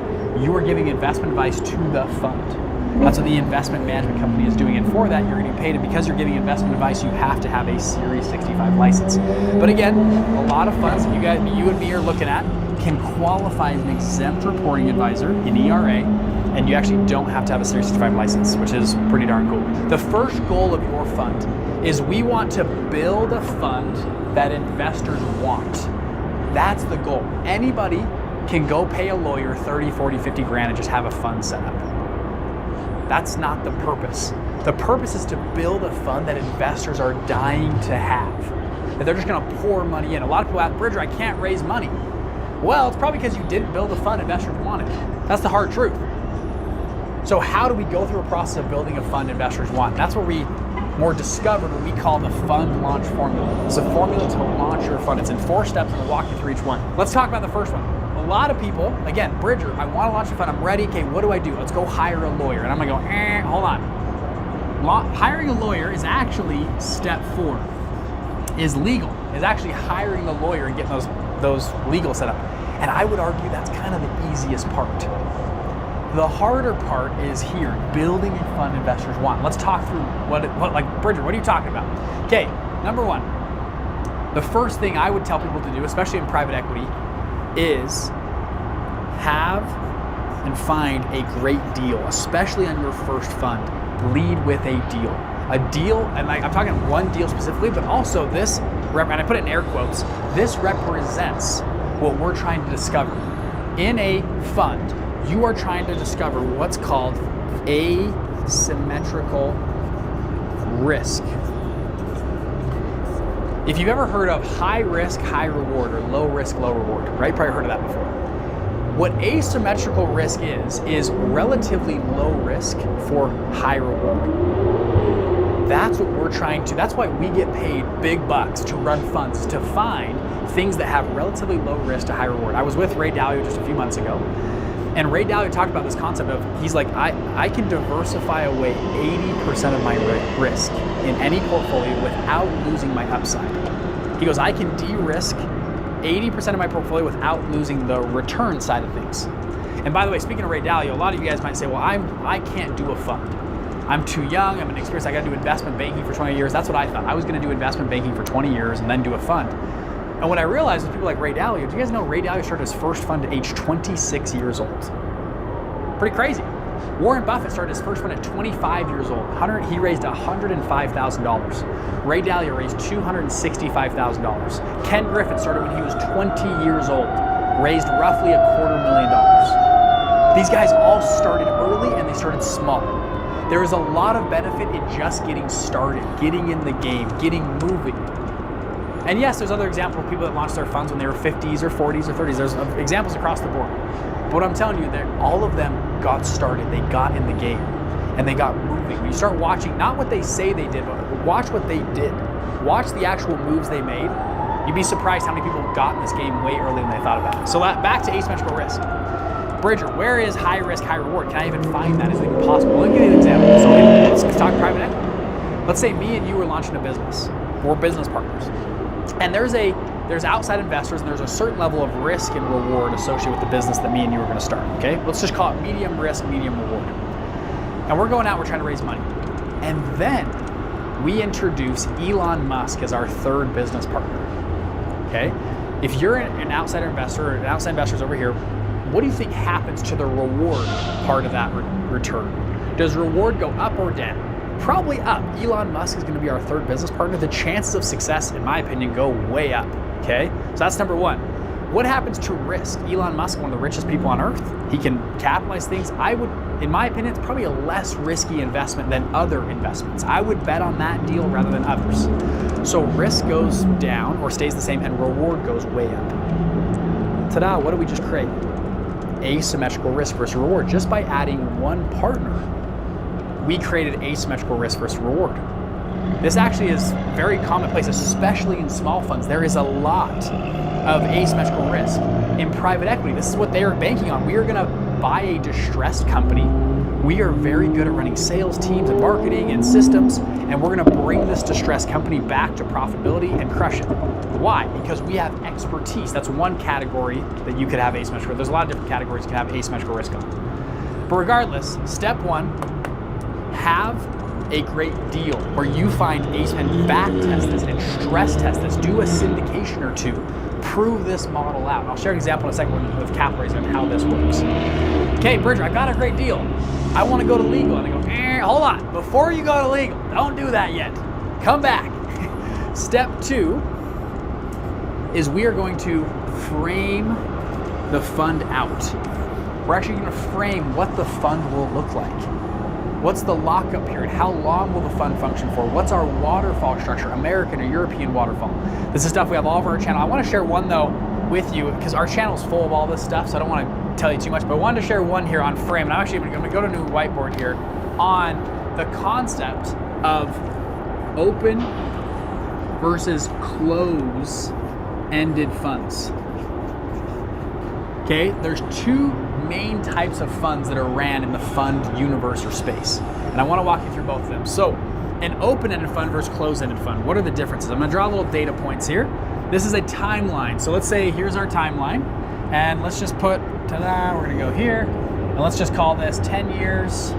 You are giving investment advice to the fund. That's what the investment management company is doing. And for that, you're getting paid. And because you're giving investment advice, you have to have a Series 65 license. But again, a lot of funds that you and me are looking at can qualify as an exempt reporting advisor in ERA, and you actually don't have to have a Series 65 license, which is pretty darn cool. The first goal of your fund is we want to build a fund that investors want. That's the goal. Anybody can go pay a lawyer 30, 40, 50 grand and just have a fund set up. That's not the purpose. The purpose is to build a fund that investors are dying to have. That they're just going to pour money in. A lot of people ask, Bridger, I can't raise money. Well, it's probably because you didn't build a fund investors wanted. That's the hard truth. So how do we go through a process of building a fund investors want? That's where we more discovered what we call the fund launch formula. It's a formula to launch your fund. It's in 4 steps, and I'll walk you through each one. Let's talk about the first one. A lot of people, again, Bridger, I want to launch a fund, I'm ready, okay, what do I do? Let's go hire a lawyer. And I'm gonna go, hold on. Hiring a lawyer is actually step 4, is legal, is actually hiring the lawyer and getting those legal set up. And I would argue that's kind of the easiest part. The harder part is here, building a fund investors want. Let's talk through like, Bridger, what are you talking about? Okay, number 1, the first thing I would tell people to do, especially in private equity, is have and find a great deal, especially on your first fund. Lead with a deal. A deal, and I'm talking one deal specifically, but also this, and I put it in air quotes, this represents what we're trying to discover. In a fund, you are trying to discover what's called asymmetrical risk. If you've ever heard of high risk, high reward, or low risk, low reward, right? You've probably heard of that before. What asymmetrical risk is relatively low risk for high reward. That's what we're trying to, that's why we get paid big bucks to run funds, to find things that have relatively low risk to high reward. I was with Ray Dalio just a few months ago, and Ray Dalio talked about this concept of, he's like, I can diversify away 80% of my risk in any portfolio without losing my upside. He goes, I can de-risk 80% of my portfolio without losing the return side of things. And by the way, speaking of Ray Dalio, a lot of you guys might say, well, I can't do a fund. I'm too young, I'm inexperienced, I gotta do investment banking for 20 years. That's what I thought. I was gonna do investment banking for 20 years and then do a fund. And what I realized was people like Ray Dalio, do you guys know Ray Dalio started his first fund at age 26 years old? Pretty crazy. Warren Buffett started his first one at 25 years old. He raised $105,000. Ray Dalio raised $265,000. Ken Griffin started when he was 20 years old, raised roughly $250,000. These guys all started early and they started small. There is a lot of benefit in just getting started, getting in the game, getting moving. And yes, there's other examples of people that launched their funds when they were 50s or 40s or 30s. There's examples across the board. But what I'm telling you, that all of them got started. They got in the game and they got moving. When you start watching, not what they say they did, but watch what they did. Watch the actual moves they made. You'd be surprised how many people got in this game way earlier than they thought about it. So back to asymmetrical risk. Bridger, where is high risk, high reward? Can I even find that? Is it even possible? Let me give you an example. So let's talk private equity. Let's say me and you were launching a business. We're business partners. And there's outside investors and there's a certain level of risk and reward associated with the business that me and you are going to start, okay? Let's just call it medium risk, medium reward. And we're going out, we're trying to raise money. And then we introduce Elon Musk as our third business partner, okay? If you're an outside investor or an outside investor's over here, what do you think happens to the reward part of that return? Does reward go up or down? Probably up. Elon Musk is going to be our third business partner. The chances of success, in my opinion, go way up, okay? So that's number one. What happens to risk? Elon Musk, one of the richest people on earth, he can capitalize things. In my opinion, it's probably a less risky investment than other investments. I would bet on that deal rather than others. So risk goes down or stays the same and reward goes way up. Ta-da, what did we just create? Asymmetrical risk versus reward. Just by adding one partner, we created asymmetrical risk versus reward. This actually is very commonplace, especially in small funds. There is a lot of asymmetrical risk. In private equity, this is what they are banking on. We are going to buy a distressed company. We are very good at running sales teams and marketing and systems, and we're going to bring this distressed company back to profitability and crush it. Why? Because we have expertise. That's one category that you could have asymmetrical. There's a lot of different categories you can have asymmetrical risk on. But regardless, step one, have a great deal where you find and back test this and stress test this. Do a syndication or two. Prove this model out. I'll share an example in a second with capital raising and how this works. Okay, Bridger, I got a great deal. I want to go to legal. And I go, hold on. Before you go to legal, don't do that yet. Come back. Step two is we are going to frame the fund out. We're actually going to frame what the fund will look like. What's the lockup period? How long will the fund function for? What's our waterfall structure, American or European waterfall? This is stuff we have all over our channel. I want to share one though with you because our channel is full of all this stuff, so I don't want to tell you too much, but I wanted to share one here on frame. And I'm actually going to go to a new whiteboard here on the concept of open versus close-ended funds. Okay, there's two main types of funds that are ran in the fund universe or space. And I want to walk you through both of them. So an open-ended fund versus closed-ended fund. What are the differences? I'm going to draw little data points here. This is a timeline. So let's say here's our timeline. And let's just put, ta-da, we're going to go here. And let's just call this 10 years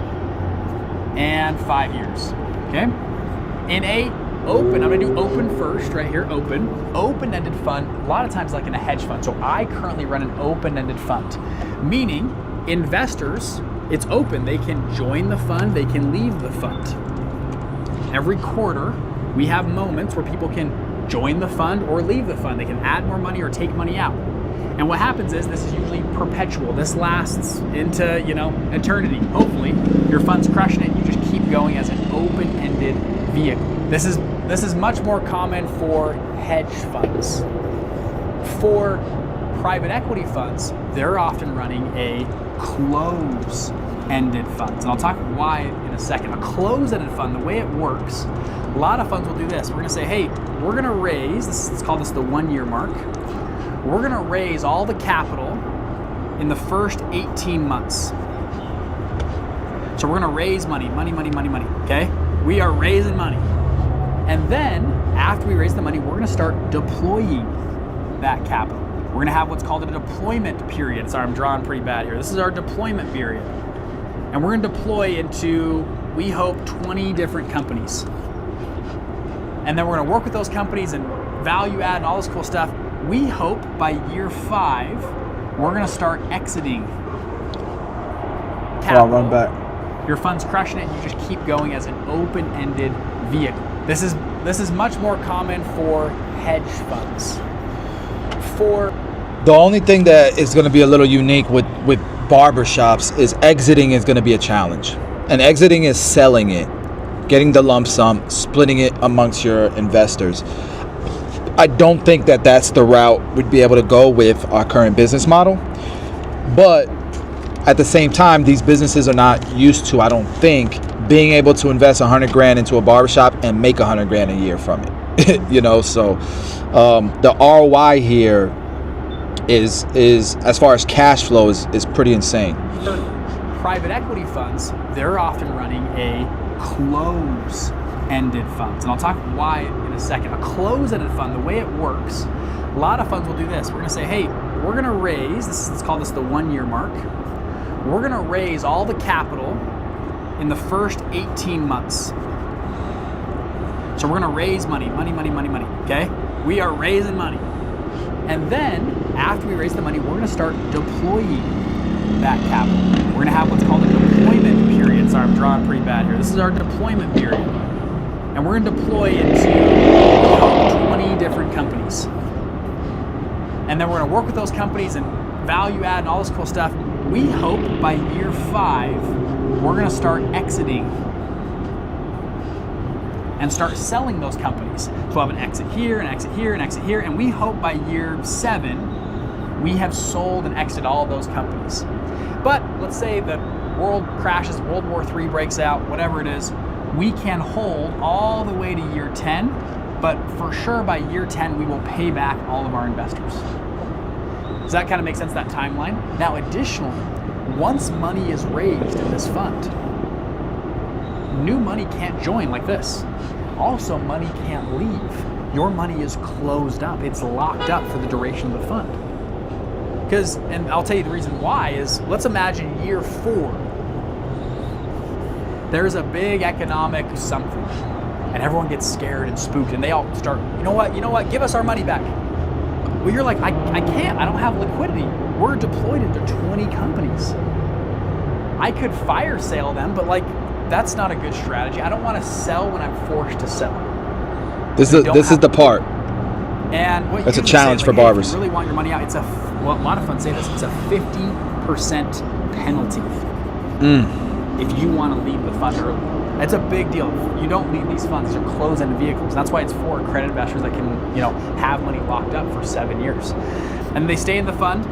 and 5 years. Okay? In a open, I'm going to do open first, right here, open-ended fund, a lot of times like in a hedge fund. So I currently run an open-ended fund, meaning investors, it's open. They can join the fund, they can leave the fund. Every quarter, we have moments where people can join the fund or leave the fund. They can add more money or take money out. And what happens is this is usually perpetual. This lasts into, eternity. Hopefully, your fund's crushing it. You just keep going as an open-ended vehicle. This is much more common for hedge funds. For private equity funds, they're often running a close-ended fund. And I'll talk why in a second. A close-ended fund, the way it works, a lot of funds will do this. We're going to say, hey, we're going to raise, let's call this the 1 year mark. We're going to raise all the capital in the first 18 months. So we're going to raise money, okay? We are raising money. And then, after we raise the money, we're going to start deploying that capital. We're going to have what's called a deployment period. Sorry, I'm drawing pretty bad here. This is our deployment period. And we're going to deploy into, we hope, 20 different companies. And then we're going to work with those companies and value add and all this cool stuff. We hope by year 5, we're going to start exiting before I run back. Your fund's crushing it, and you just keep going as an open-ended vehicle. This is much more common for hedge funds. The only thing that is going to be a little unique with barbershops is exiting is going to be a challenge. And exiting is selling it, getting the lump sum, splitting it amongst your investors. I don't think that that's the route we'd be able to go with our current business model. But at the same time, these businesses are not used to, I don't think, being able to invest 100 grand into a barbershop and make 100 grand a year from it. You know, so the ROI here is as far as cash flow is pretty insane. Private equity funds, they're often running a close-ended fund. And I'll talk why in a second. A close-ended fund, the way it works, a lot of funds will do this. We're going to say, hey, we're going to raise, let's call this the 1 year mark. We're going to raise all the capital in the first 18 months. So we're going to raise money, okay? We are raising money. And then, after we raise the money, we're going to start deploying that capital. We're going to have what's called a deployment period. Sorry, I'm drawing pretty bad here. This is our deployment period. And we're going to deploy into 20 different companies. And then we're going to work with those companies and value add and all this cool stuff. We hope by year 5, we're going to start exiting and start selling those companies. So we'll have an exit here, an exit here, an exit here, and we hope by year 7, we have sold and exited all of those companies. But let's say the world crashes, World War III breaks out, whatever it is, we can hold all the way to year 10, but for sure by year 10, we will pay back all of our investors. Does that kind of make sense, that timeline? Now, additionally, once money is raised in this fund, new money can't join like this. Also, money can't leave. Your money is closed up. It's locked up for the duration of the fund. Because, and I'll tell you the reason why is, let's imagine year 4. There's a big economic something, and everyone gets scared and spooked, and they all start, you know what, give us our money back. Well, you're like, I can't, I don't have liquidity. We're deployed into 20 companies. I could fire sale them, but like, that's not a good strategy. I don't want to sell when I'm forced to sell. This is the part. And what that's a you challenge say, for like, hey, barbers. if you really want your money out, well, a lot of funds say this, it's a 50% penalty if you want to leave the fund early. It's a big deal. You don't leave these funds. These are closed-ended vehicles. That's why it's for accredited investors that can, have money locked up for 7 years. And they stay in the fund.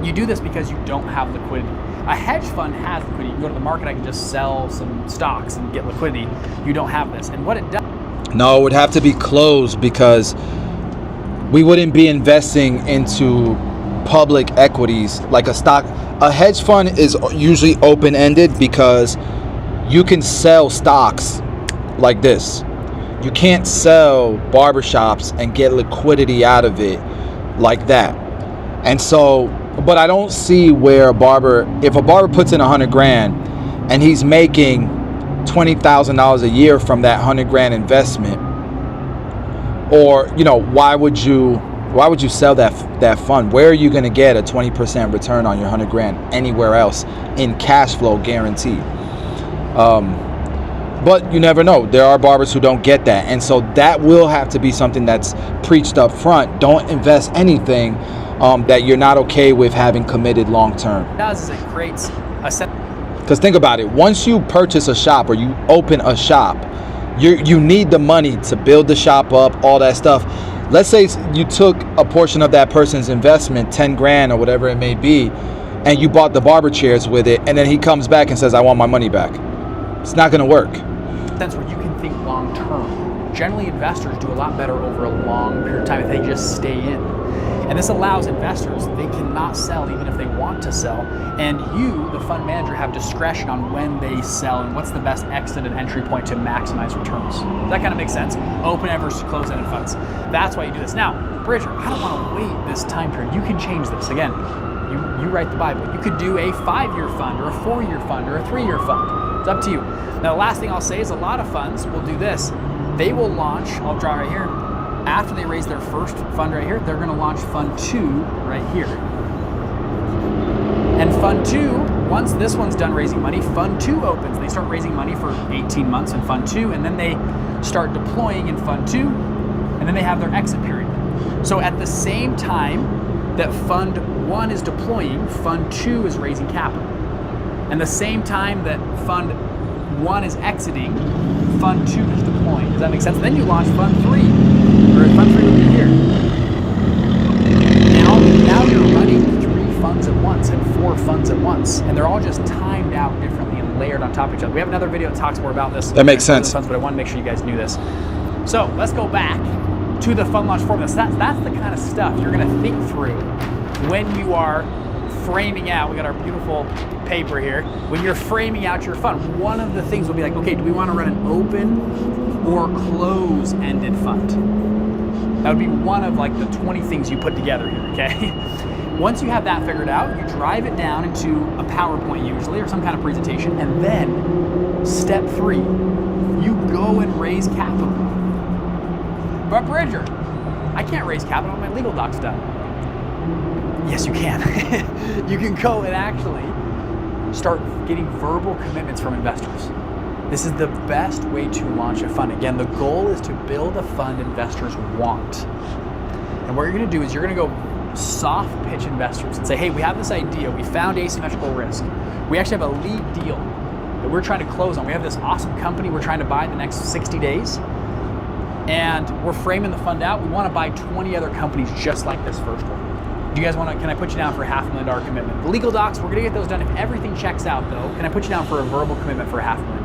You do this because you don't have liquidity. A hedge fund has liquidity. You go to the market, I can just sell some stocks and get liquidity. You don't have this. And what it does... No, it would have to be closed because we wouldn't be investing into public equities like a stock. A hedge fund is usually open-ended because you can sell stocks like this. You can't sell barbershops and get liquidity out of it like that. And so, but I don't see where if a barber puts in 100 grand and he's making $20,000 a year from that 100 grand investment, or why would you sell that fund? Where are you going to get a 20% return on your 100 grand anywhere else in cash flow guaranteed? But you never know. There are barbers who don't get that, and so that will have to be something that's preached up front. Don't invest anything that you're not okay with having committed long term. What it does is it creates a set. Because think about it, once you purchase a shop or you open a shop, you need the money to build the shop up, all that stuff. Let's say you took a portion of that person's investment, 10 grand or whatever it may be, and you bought the barber chairs with it, and then he comes back and says, I want my money back. It's not going to work. That's where you can think long term. Generally, investors do a lot better over a long period of time if they just stay in. And this allows investors, they cannot sell even if they want to sell. And you, the fund manager, have discretion on when they sell and what's the best exit and entry point to maximize returns. Does that kind of make sense? Open-ended versus closed-ended funds. That's why you do this. Now, Bridger, I don't want to wait this time period. You can change this. Again, you write the Bible. You could do a 5-year fund or a 4-year fund or a 3-year fund. It's up to you. Now, the last thing I'll say is a lot of funds will do this. They will launch, I'll draw right here, after they raise their first fund right here, they're going to launch Fund 2 right here. And Fund 2 Once this one's done raising money, Fund 2 opens. They start raising money for 18 months in Fund 2, and then they start deploying in Fund 2, and then they have their exit period. So at the same time that Fund 1 is deploying, Fund 2 is raising capital. And the same time that Fund 1 is exiting, Fund 2 is deploying. Does that make sense? Then you launch Fund 3, or Fund 3 would be here. Now you're running 3 funds at once and 4 funds at once, and they're all just timed out differently and layered on top of each other. We have another video that talks more about this. That makes sense. Funds, but I want to make sure you guys knew this. So let's go back to the fund launch formula. So that's the kind of stuff you're going to think through when you are framing out. We got our beautiful paper here. When you're framing out your fund, one of the things will be like, okay, do we want to run an open or close-ended fund? That would be one of like the 20 things you put together here, okay? Once you have that figured out, you drive it down into a PowerPoint usually, or some kind of presentation, and then step 3, you go and raise capital. But Bridger, I can't raise capital when my legal doc's done. Yes, you can. You can go and actually start getting verbal commitments from investors. This is the best way to launch a fund. Again, the goal is to build a fund investors want. And what you're going to do is you're going to go soft pitch investors and say, hey, we have this idea. We found asymmetrical risk. We actually have a lead deal that we're trying to close on. We have this awesome company we're trying to buy in the next 60 days. And we're framing the fund out. We want to buy 20 other companies just like this first one. Do you guys want to, can I put you down for a $500,000 commitment? The legal docs, we're going to get those done. If everything checks out though, can I put you down for a verbal commitment for $500,000?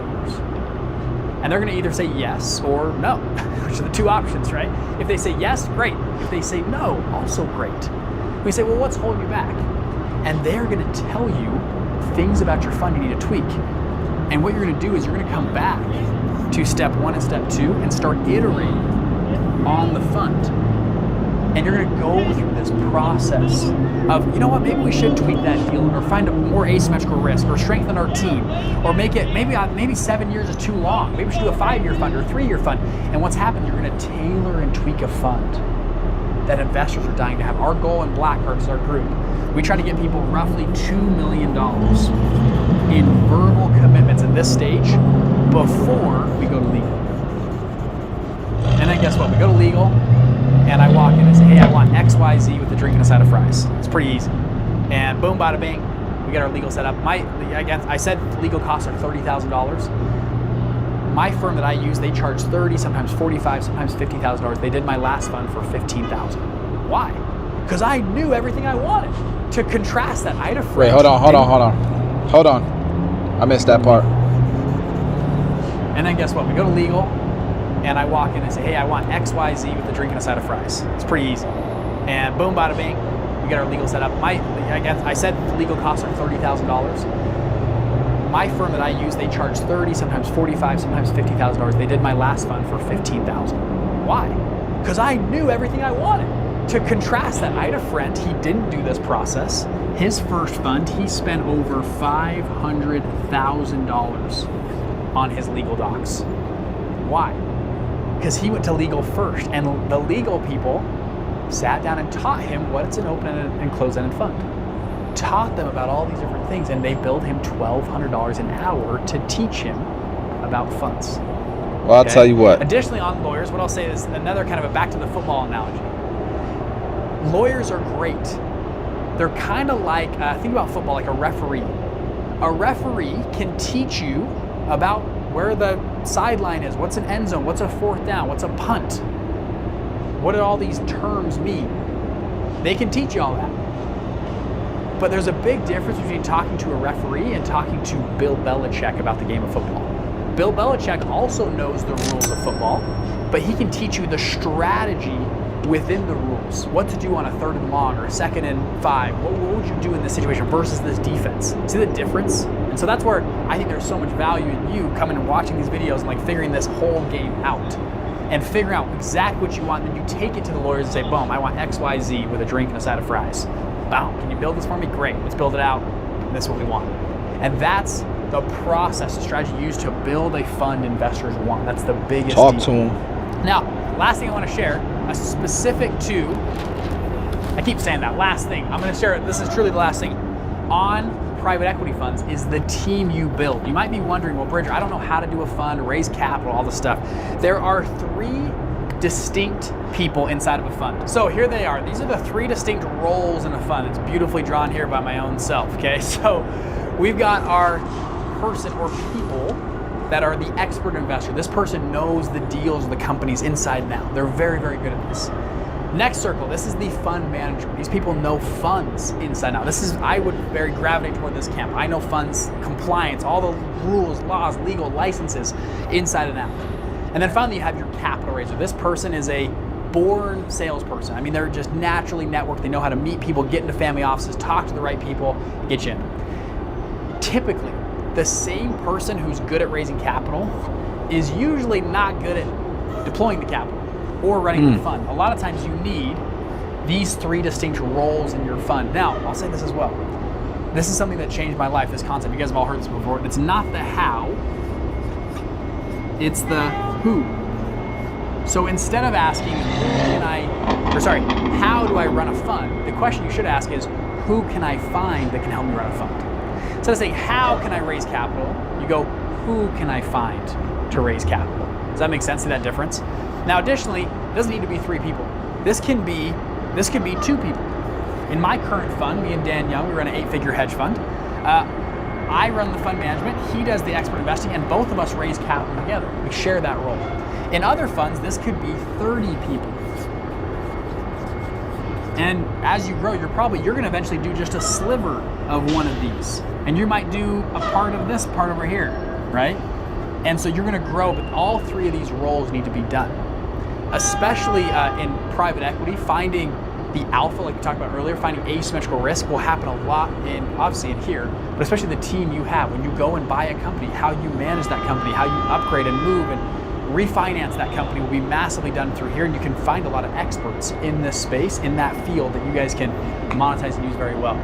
And they're going to either say yes or no, which are the 2 options, right? If they say yes, great. If they say no, also great. We say, well, what's holding you back? And they're going to tell you things about your fund you need to tweak. And what you're going to do is you're going to come back to step 1 and step 2 and start iterating on the fund. And you're going to go through this process of, you know what, maybe we should tweak that deal, or find a more asymmetrical risk, or strengthen our team, or make it, maybe 7 years is too long. Maybe we should do a 5-year fund or a 3-year fund. And what's happened, you're going to tailor and tweak a fund that investors are dying to have. Our goal in Blackheart is our group. We try to get people roughly $2 million in verbal commitments at this stage before we go to legal. And then guess what? We go to legal, and I walk in and say, hey, I want XYZ with a drink and a side of fries. It's pretty easy. And boom, bada bing, we get our legal set up. I said legal costs are $30,000. My firm that I use, they charge $30,000, sometimes $45,000, sometimes $50,000. They did my last fund for $15,000. Why? Because I knew everything I wanted. To contrast that, I had a friend. Wait, hold on. I missed that part. And then guess what? We go to legal, and I walk in and say, hey, I want XYZ with a drink and a side of fries. It's pretty easy. And boom, bada bing, we get our legal set up. I said legal costs are $30,000. My firm that I use, they charge $30,000, sometimes $45,000, sometimes $50,000. They did my last fund for $15,000. Why? Because I knew everything I wanted. To contrast that, I had a friend, he didn't do this process. His first fund, he spent over $500,000 on his legal docs. Why? Because he went to legal first, and the legal people sat down and taught him what's an open-ended and closed-ended fund. Taught them about all these different things, and they billed him $1,200 an hour to teach him about funds. Well, I'll tell you what. Additionally, on lawyers, what I'll say is another kind of a back to the football analogy. Lawyers are great. They're kind of like, think about football, like a referee. A referee can teach you about where the sideline is, what's an end zone, what's a fourth down, what's a punt. What do all these terms mean? They can teach you all that. But there's a big difference between talking to a referee and talking to Bill Belichick about the game of football. Bill Belichick also knows the rules of football, but he can teach you the strategy within the rules. What to do on a 3rd and long or a 2nd and 5. What would you do in this situation versus this defense? See the difference? And so that's where I think there's so much value in you coming and watching these videos and like figuring this whole game out and figuring out exactly what you want. And then you take it to the lawyers and say, boom, I want XYZ with a drink and a side of fries. Boom, can you build this for me? Great, let's build it out. This is what we want. And that's the process, the strategy used to build a fund investors want. That's the biggest Talk deal. to them. Now, last thing I want to share, a specific to, I keep saying that, last thing. I'm going to share it. This is truly the last thing. On private equity funds is the team you build. You might be wondering, well, Bridger, I don't know how to do a fund, raise capital, all this stuff. There are 3 distinct people inside of a fund. So here they are. These are the 3 distinct roles in a fund. It's beautifully drawn here by my own self, okay? So we've got our person or people that are the expert investor. This person knows the deals of the companies inside and out. They're very, very good at this. Next circle, this is the fund manager. These people know funds inside and out. This is, I would very gravitate toward this camp. I know funds compliance, all the rules, laws, legal licenses inside and out. And then finally, you have your capital raiser. This person is a born salesperson. I mean, they're just naturally networked. They know how to meet people, get into family offices, talk to the right people, get you in. Typically, the same person who's good at raising capital is usually not good at deploying the capital or running the fund. A lot of times you need these 3 distinct roles in your fund. Now, I'll say this as well. This is something that changed my life, this concept. You guys have all heard this before. It's not the how, it's the who. So instead of asking, how do I run a fund? The question you should ask is, who can I find that can help me run a fund? Instead of saying, how can I raise capital? You go, who can I find to raise capital? Does that make sense? See that difference? Now, additionally, it doesn't need to be 3 people. This can be 2 people. In my current fund, me and Dan Young, we run an 8-figure hedge fund. I run the fund management, he does the expert investing, and both of us raise capital together. We share that role. In other funds, this could be 30 people. And as you grow, you're going to eventually do just a sliver of one of these. And you might do a part of this part over here, right? And so you're going to grow, but all 3 of these roles need to be done. Especially in private equity, finding the alpha, like we talked about earlier, finding asymmetrical risk will happen a lot obviously in here, but especially the team you have. When you go and buy a company, how you manage that company, how you upgrade and move and refinance that company will be massively done through here, and you can find a lot of experts in this space, in that field, that you guys can monetize and use very well.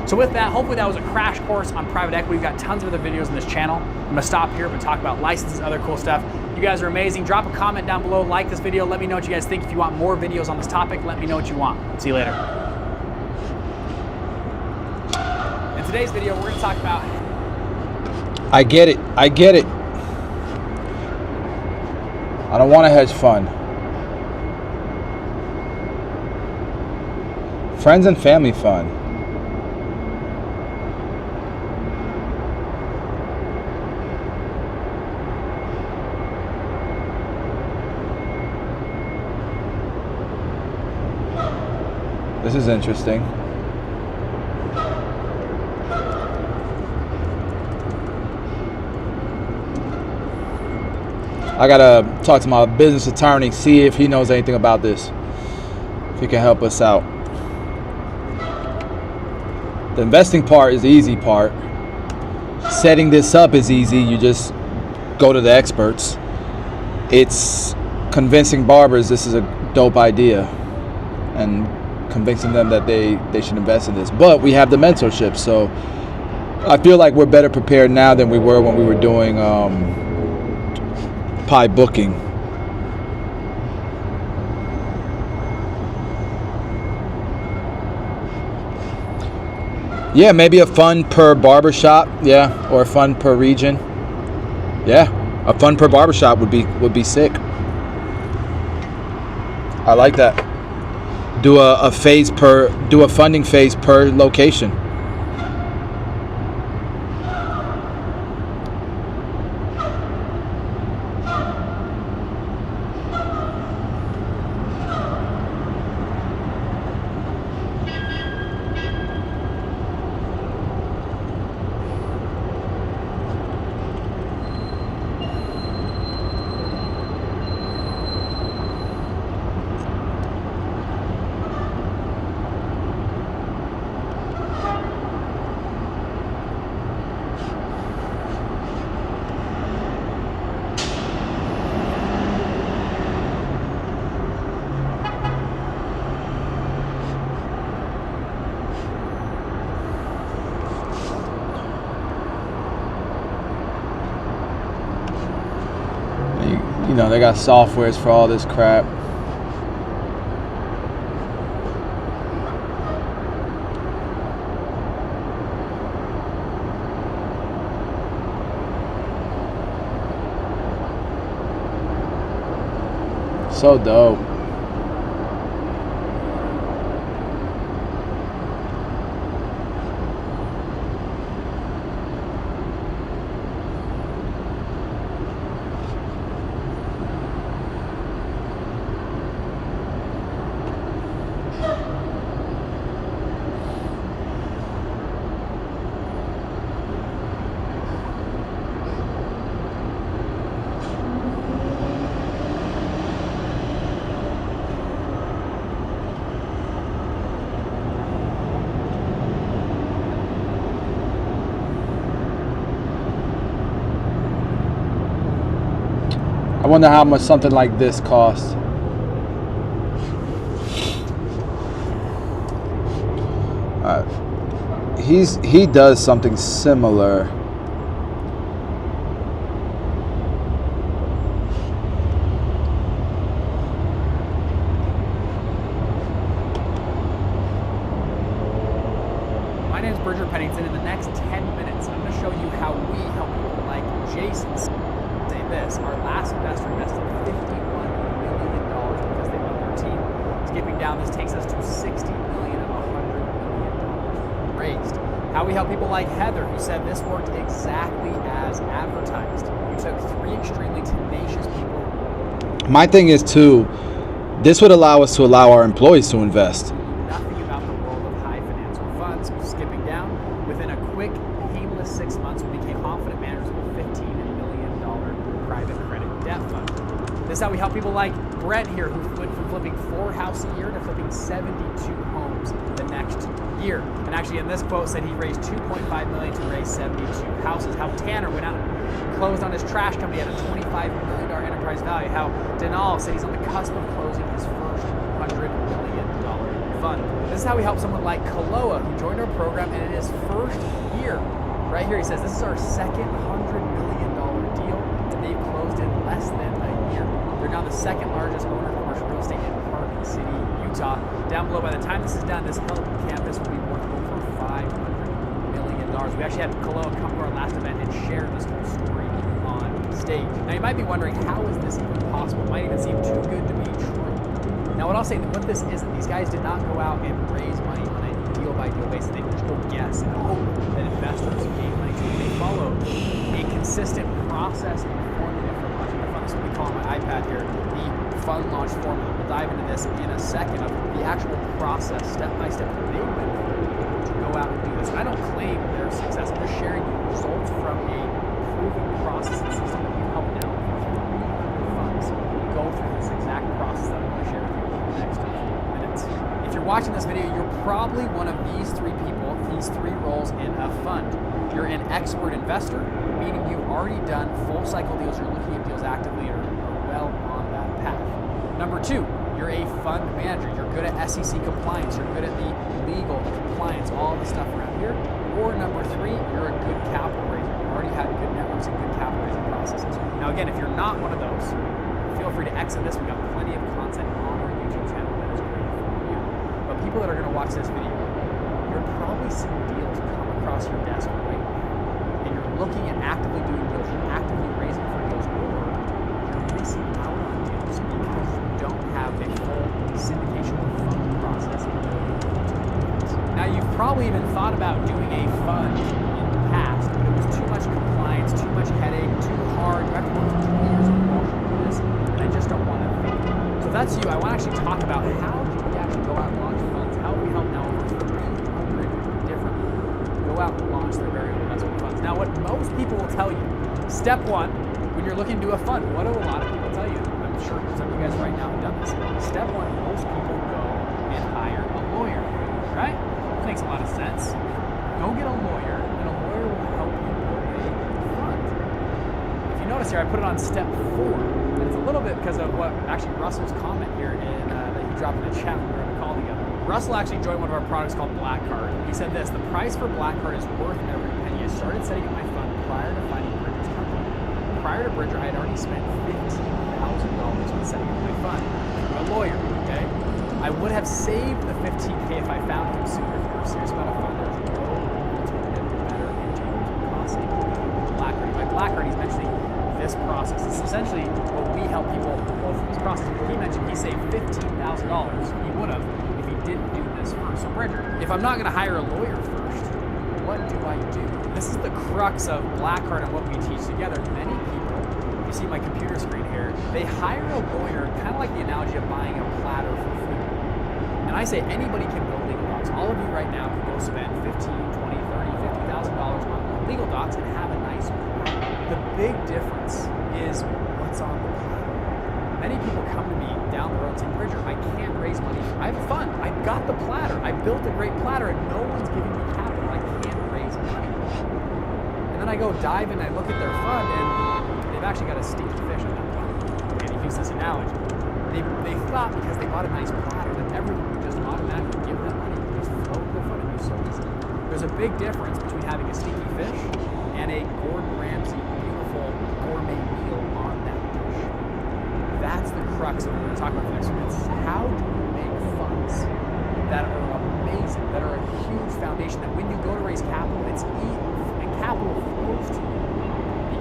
So with that, hopefully that was a crash course on private equity. We've got tons of other videos on this channel. I'm gonna stop here but talk about licenses, other cool stuff. You guys are amazing. Drop a comment down below, like this video, let me know what you guys think. If you want more videos on this topic, let me know what you want. See you later. In today's video, we're gonna talk about... I get it. I don't want a hedge fund. Friends and family fund. This is interesting. I gotta talk to my business attorney, see if he knows anything about this, if he can help us out. The investing part is the easy part. Setting this up is easy. You just go to the experts. It's convincing barbers this is a dope idea and convincing them that they should invest in this. But we have the mentorship, so I feel like we're better prepared now than we were when we were doing pie booking. Yeah, maybe a fund per barbershop, yeah, or a fund per region. Yeah, a fund per barbershop would be sick. I like that. Do a funding phase per location. You know, they got softwares for all this crap. So dope. I wonder how much something like this costs. He does something similar. My name is Bridger Pennington. In the next 10 minutes, I'm going to show you how we help people like Jason say this. Our last investor invested $51 million because they love their team. Skipping down, this takes us to $60 million of $100 million raised. How we help people like Heather, who said this worked exactly as advertised. You took 3 extremely tenacious people. My thing is too, this would allow us to allow our employees to invest. Nothing about the world of high finance or funds. Skipping down, within a quick, painless 6 months, we became confident managers of a $15 million private credit debt fund. This is how we help people like Brett here, who went from flipping 4 houses a year to flipping 72 homes the next year. And actually in this quote said he raised $2.5 million to raise 72 houses. How Tanner went out and closed on his trash company at a $25 million enterprise value. How Denal said he's on the cusp of closing his first $100 million fund. This is how we help someone like Kaloa, who joined our program, and in his first year, right here he says, this is our second $100 million deal, and they've closed in less than a year. They're now the second largest owner of commercial real estate in Park City, Utah. Down below, by the time this is done, this campus will be worth over $500 million. We actually had Kaloa come to our last event and share this whole story on stage. Now you might be wondering, how is this even possible? It might even seem too good to be true. Now what I'll say, what this isn't, these guys did not go out and raise money on a deal-by-deal basis. They just go guess and hope that investors gave money to them. They follow a consistent process and formula for launching a fund. This is what we call on my iPad here, the fund launch formula. We'll dive into this in a second of the actual process, step-by-step, that they went through to go out and do this. And I don't claim their success. I'm just sharing you results from a proven process and system that we've helped now funds go through this exact process that I'm going to share with you in the next few minutes. If you're watching this video, you're probably one of these 3 people, these 3 roles in a fund. You're an expert investor, meaning you've already done full cycle deals, you're looking at deals actively, or well on that path. Number 2, you're a fund manager. You're good at SEC compliance. You're good at the legal, the compliance, all the stuff around here. Or number 3, you're a good capital raiser. You already had good networks and good capital raising processes. Now again, if you're not one of those, feel free to exit this. We've got plenty of content on our YouTube channel that is great for you. But people that are going to watch this video, you're probably seeing deals come across your desk right now. And you're looking at actively doing deals. You're actively raising for deals, or you're missing out on deals because you don't have a full syndication or fund process. Now you've probably even thought about doing a fund in the past, but it was too much compliance, too much headache, too hard. You have to work for 2 years or more to do this, and I just don't want to think. So if that's you, I want to actually talk about how do we actually go out and launch funds. How do we help now over 300 different go out and launch their variable investment funds. Now what most people will tell you, step 1, when you're looking to do a fund, what do a lot of people tell you? I'm sure some of you guys right now have done this. Step 1, most people go and hire a lawyer, right? Makes a lot of sense. Go get a lawyer, and a lawyer will help you build a fund. If you notice here, I put it on step 4, and it's a little bit because of what actually Russell's comment here in that he dropped in the chat when we were on the call together. Russell actually joined one of our products called Black Card. He said this: the price for Black Card is worth every penny. I started setting up my fund prior to finding Bridger's company. Prior to Bridger, I had already spent $15,000 on setting up my fund through a lawyer. Okay. I would have saved the $15K if I found him sooner. If you were serious about a fund, there's no alternative better in terms of cost saving. Black Card. By Black Card, he's mentioning this process. It's essentially what we help people both from process. He mentioned he saved $15,000. He would have if he didn't do this first. So Bridger, if I'm not going to hire a lawyer first, what do I do? This is the crux of Blackheart and what we teach together. Many people, you see my computer screen here, they hire a lawyer, kind of like the analogy of buying a platter for food. And I say anybody can build legal docs. All of you right now can go spend $15,000, $20,000, $30,000, $50,000 on legal docs and have a nice platter. The big difference is what's on the platter. Many people come to me down the road and say, Bridger, I can't raise money. I have fun. I've got the platter. I built a great platter and no one's giving me capital. I can't raise money. And then I go dive and I look at their fund and they've actually got a stinky fish on that platter. And he used this analogy. They thought because they bought a nice platter that everyone would just automatically give them money. Just flow the fund and be so easy. There's a big difference between having a stinky fish and a Gordon Ramsay beautiful gourmet meal on that dish. That's the crux of what we're going to talk about for the next few minutes. How do you make funds that are amazing, that are a huge foundation, that when you go to raise capital, it's eaten and capital flows to you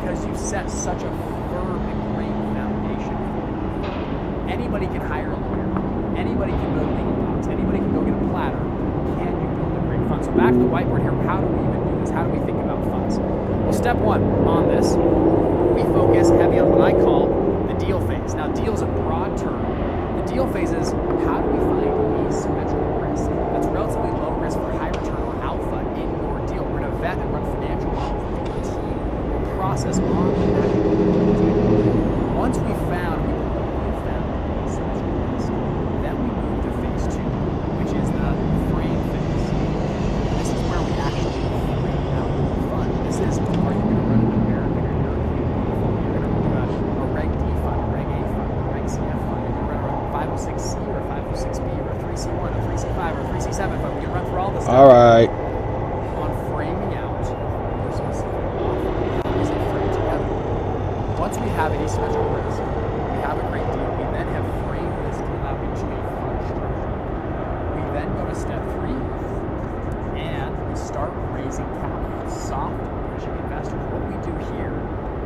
because you've set such a firm and great foundation for you. Anybody can hire a lawyer. Anybody can build legal docs. Anybody can go get a platter. Can you build a great fund? So back to the whiteboard here. How do we even do this? How do we think about funds? Well, step one on this, we focus heavy on what I call the deal phase. Now, deal is a broad term. The deal phase is how do we find asymmetrical risk that's relatively low risk for high return or alpha in your deal. We're going to vet and run financial models with your team or process on that. Once we found asymmetrical risk, then we move to phase two, which is the frame phase. This is where we actually frame out the fund. This is are you going to run an American or European fund? You're going to do a Reg D fund, a Reg A fund, a Reg CF fund. You're going to run a 506C or a 506B or a 3C1 or a 3C5 or a 3C7 fund. We can run for all this stuff. All right. On framing out those specific offers and frame together. Once we have an asymmetrical risk, we have a great deal. We then have framed this deal out into a fund structure. We then go to step three and we start raising capital. Soft bridging investors. What we do here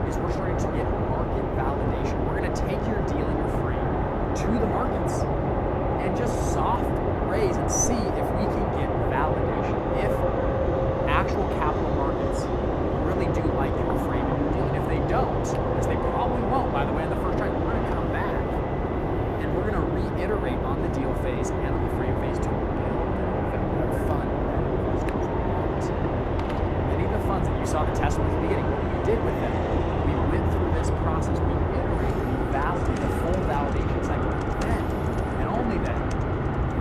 is we're starting to get market validation. We're going to take your deal and your frame to the markets and just soft raise and see if we can get validation. If actual capital markets really do like your frame and your deal, and if they don't, as they probably won't, by the way, in the first try, we're going to come back and we're going to reiterate on the deal phase and on the frame phase to build a fund that investors want. Many of the funds that you saw the testimony at the beginning, what we did with them, we went through this process, we iterated, we validated the full validation cycle, then, and only then,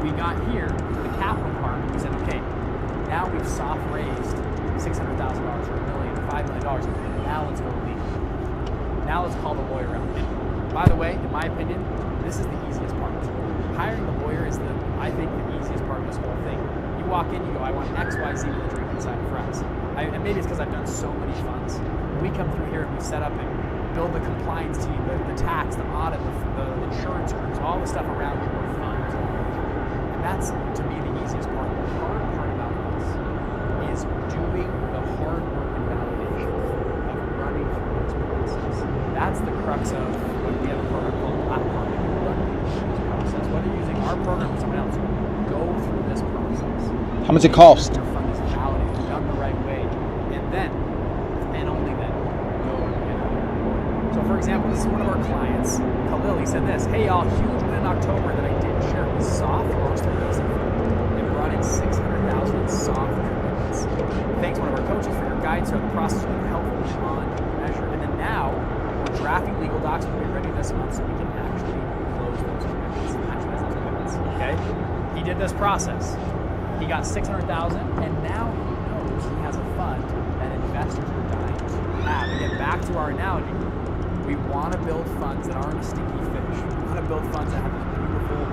we got here to the capital part, and we said, okay, now we've soft raised $600,000 or $1 million, $5 million, now let's go legal. Now let's call the lawyer out. And by the way, in my opinion, this is the easiest part. Hiring the lawyer is I think the easiest part of this whole thing. You walk in, you go, I want X, Y, Z with a drink inside of friends. And maybe it's because I've done so many funds. We come through here and we set up and build the compliance team, the tax, the audit, the insurance groups, all the stuff around your fund. And that's, to me, the easiest part. The hard part about this is doing the hard work and validation of running through this process. That's the crux of what we have a program called Blackheart. You run through this process. Whether you're using our program or someone else, go through this process. How much it cost? Your fund is validated, done the right way, and then, and only then, go and hire. So, for example, this is one of our clients, Khalil. He said this: "Hey, y'all, huge win in October that I didn't share with soft most amazing fund. It brought in $600,000 in soft commitments. Thanks, one of our coaches, for your guidance throughout the process. Has been helpful beyond measure. And then now we're drafting legal docs. We'll be ready this month so we can actually close those commitments and actualize those commitments." Okay, he did this process. He got $600,000, and now he knows he has a fund that investors are dying to have. Again, back to our analogy, we want to build funds that aren't a stinky fish. We want to build funds that have a beautiful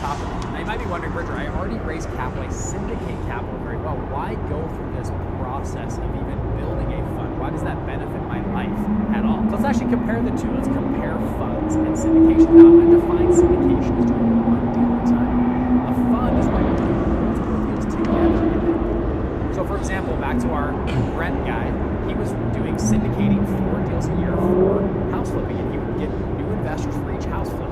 top of it. Now you might be wondering, Bridger, I already raised capital, I syndicate capital very well. Why go through this process of even building a fund? Why does that benefit my life at all? So let's actually compare the two. Let's compare funds and syndication. Now I'm going to define syndication as doing one deal at a time. A fund is like doing multiple deals together. So for example, back to our Brent guy, he was doing syndicating 4 deals a year for house flipping, and he would get new investors for each house flip.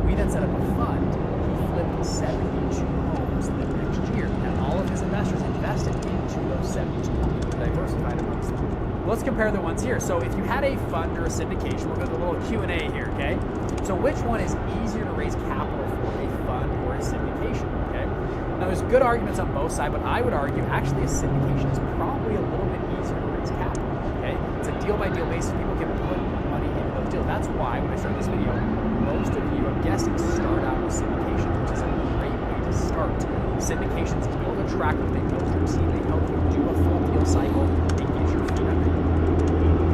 We then set up a fund. He flipped 72 homes the next year, and all of his investors invested into those 72 homes, diversified amongst them. Let's compare the ones here. So if you had a fund or a syndication, we'll go to a little Q&A here, okay? So which one is easier to raise capital for, a fund or a syndication, okay? Now there's good arguments on both sides, but I would argue actually a syndication is probably a little bit easier to raise capital, okay? It's a deal-by-deal basis. People can put money into those deals. That's why when I started this video, most of you, I'm guessing, start out with syndications, which is a great way to start. Syndications build a track record, they build your team, they help you do a full deal cycle, and get your feet under you.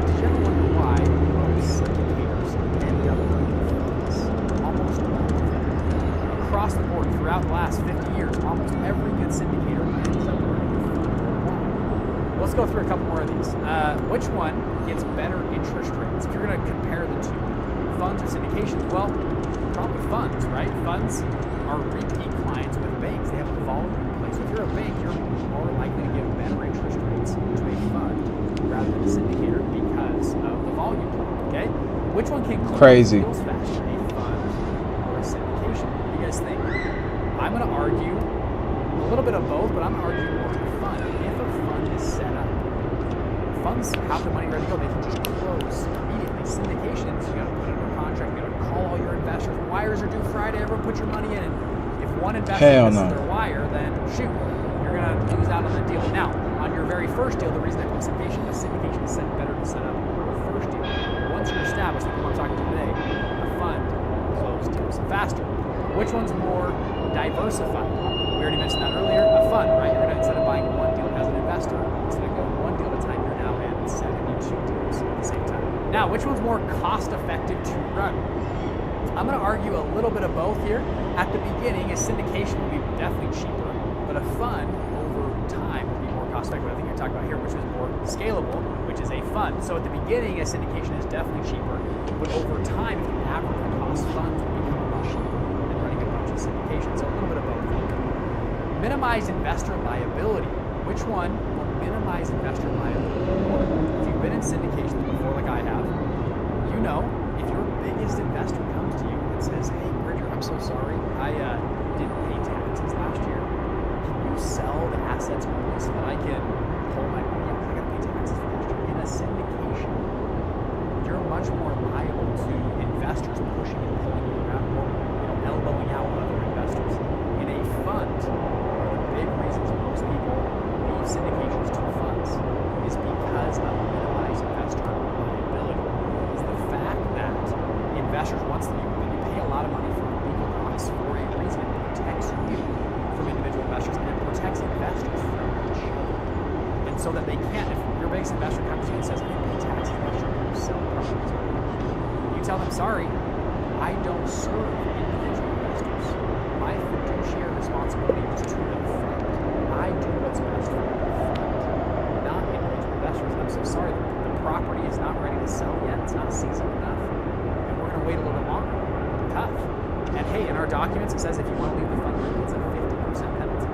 Did you ever wonder why most syndicators end up running funds? Almost all of them. Across the board, throughout the last 50 years, almost every good syndicator ends up running a fund. Let's go through a couple more of these. Which one gets better interest rates? If you're going to compare the two, funds or syndications, well, probably funds, right? Funds are repeat clients with banks. They have a volume in place. So if you're a bank, you're more likely to give better interest rates to a fund rather than a syndicator because of the volume, okay? Which one can close deals faster, a fund or a syndication? What do you guys think? I'm going to argue a little bit of both, but I'm going to argue more of a fund. If a fund is set up, funds have the money ready to go. They can just close immediately. Syndications, you got to put it under contract. You got to call all your investors. Wires are due Friday. Everyone put your money in. And if one investor misses their wire, then shoot, you're going to lose out on the deal. Now, on your very first deal, the reason I put syndication is better to set up your first deal. Once you're established, like what I'm talking to today, a fund closes deals faster. Which one's more diversified? We already mentioned that earlier. A fund, right? You're going to, instead of buying one deal as an investor, instead of going one deal at a time, you're now in 72 deals at the same time. Now, which one's more cost-effective to run? I'm going to argue a little bit of both here. At the beginning, a syndication will be definitely cheaper, but a fund over time will be more cost-effective. I think you're talking about here, which is more scalable, which is a fund. So at the beginning, a syndication is definitely cheaper, but over time, if you average the cost, funds will become a lot cheaper than running a bunch of syndications. So a little bit of both. Minimize investor liability. Which one will minimize investor liability more? If you've been in syndications before, like I have, you know if your biggest investor comes to you and says, "Hey, Bridger, I'm so sorry, I didn't pay taxes last year. Can you sell the assets early so that I can pull my money out? I got to pay taxes for last year." In a syndication, you're much more liable to investors pushing and pulling you around, or elbowing out other investors. In a fund, big reasons most people leave syndications to funds is because of minimized investor liability. Is the fact that investors, once you pay a lot of money for legal costs for a reason, it protects you from individual investors and it protects investors from each other. And so that they can't, if your biggest investor comes to you and says, "I didn't pay taxes last year, you sell properties," you tell them, "Sorry, I don't serve individual investors. My fiduciary responsibility is to the fund. I do what's best for the fund, not individual investors. I'm so sorry, the property is not ready to sell yet. It's not seasoned enough. And we're going to wait a little bit longer." Tough. And hey, in our documents, it says if you want to leave the fund, it's a 50% penalty.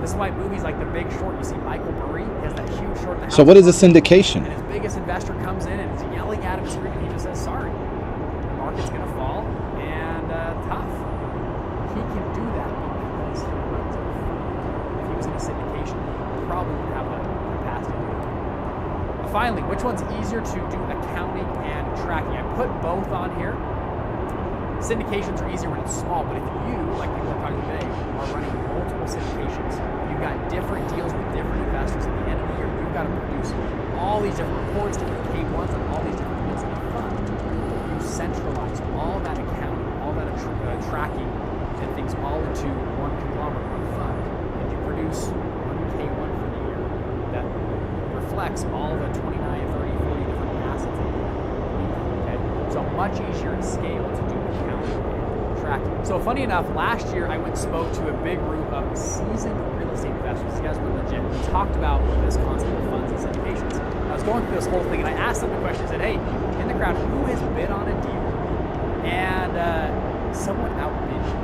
This is why movies like The Big Short, you see Michael Burry, he has that huge short in the house. So what is a syndication? And his biggest investor comes in and is yelling at him and screaming. He just says, "Sorry, the market's going to fall," and tough. He can do that because he runs a fund. If he was in a syndication, he probably would have the capacity to do it. Finally, which one's easier to do accounting and tracking? I put both on here. Syndications are easier when it's small, but if you, like people are talking today, are running multiple syndications, you've got different deals with different investors at the end of the year, you've got to produce all these different reports, different K1s, on all these different deals in a fund. You centralize all that accounting, all that tracking, and things all into one conglomerate, one fund, and you produce one K1 for the year that reflects all the 29, 30, 40 different assets that you have. Okay? So much easier at scale to do accounting tracking. So funny enough, last year I went and spoke to a big group of seasoned real estate investors. These guys were legit. We talked about this concept of funds and syndications. I was going through this whole thing and I asked them the question. I said, "Hey, in the crowd, who has bid on a deal and someone outbid you,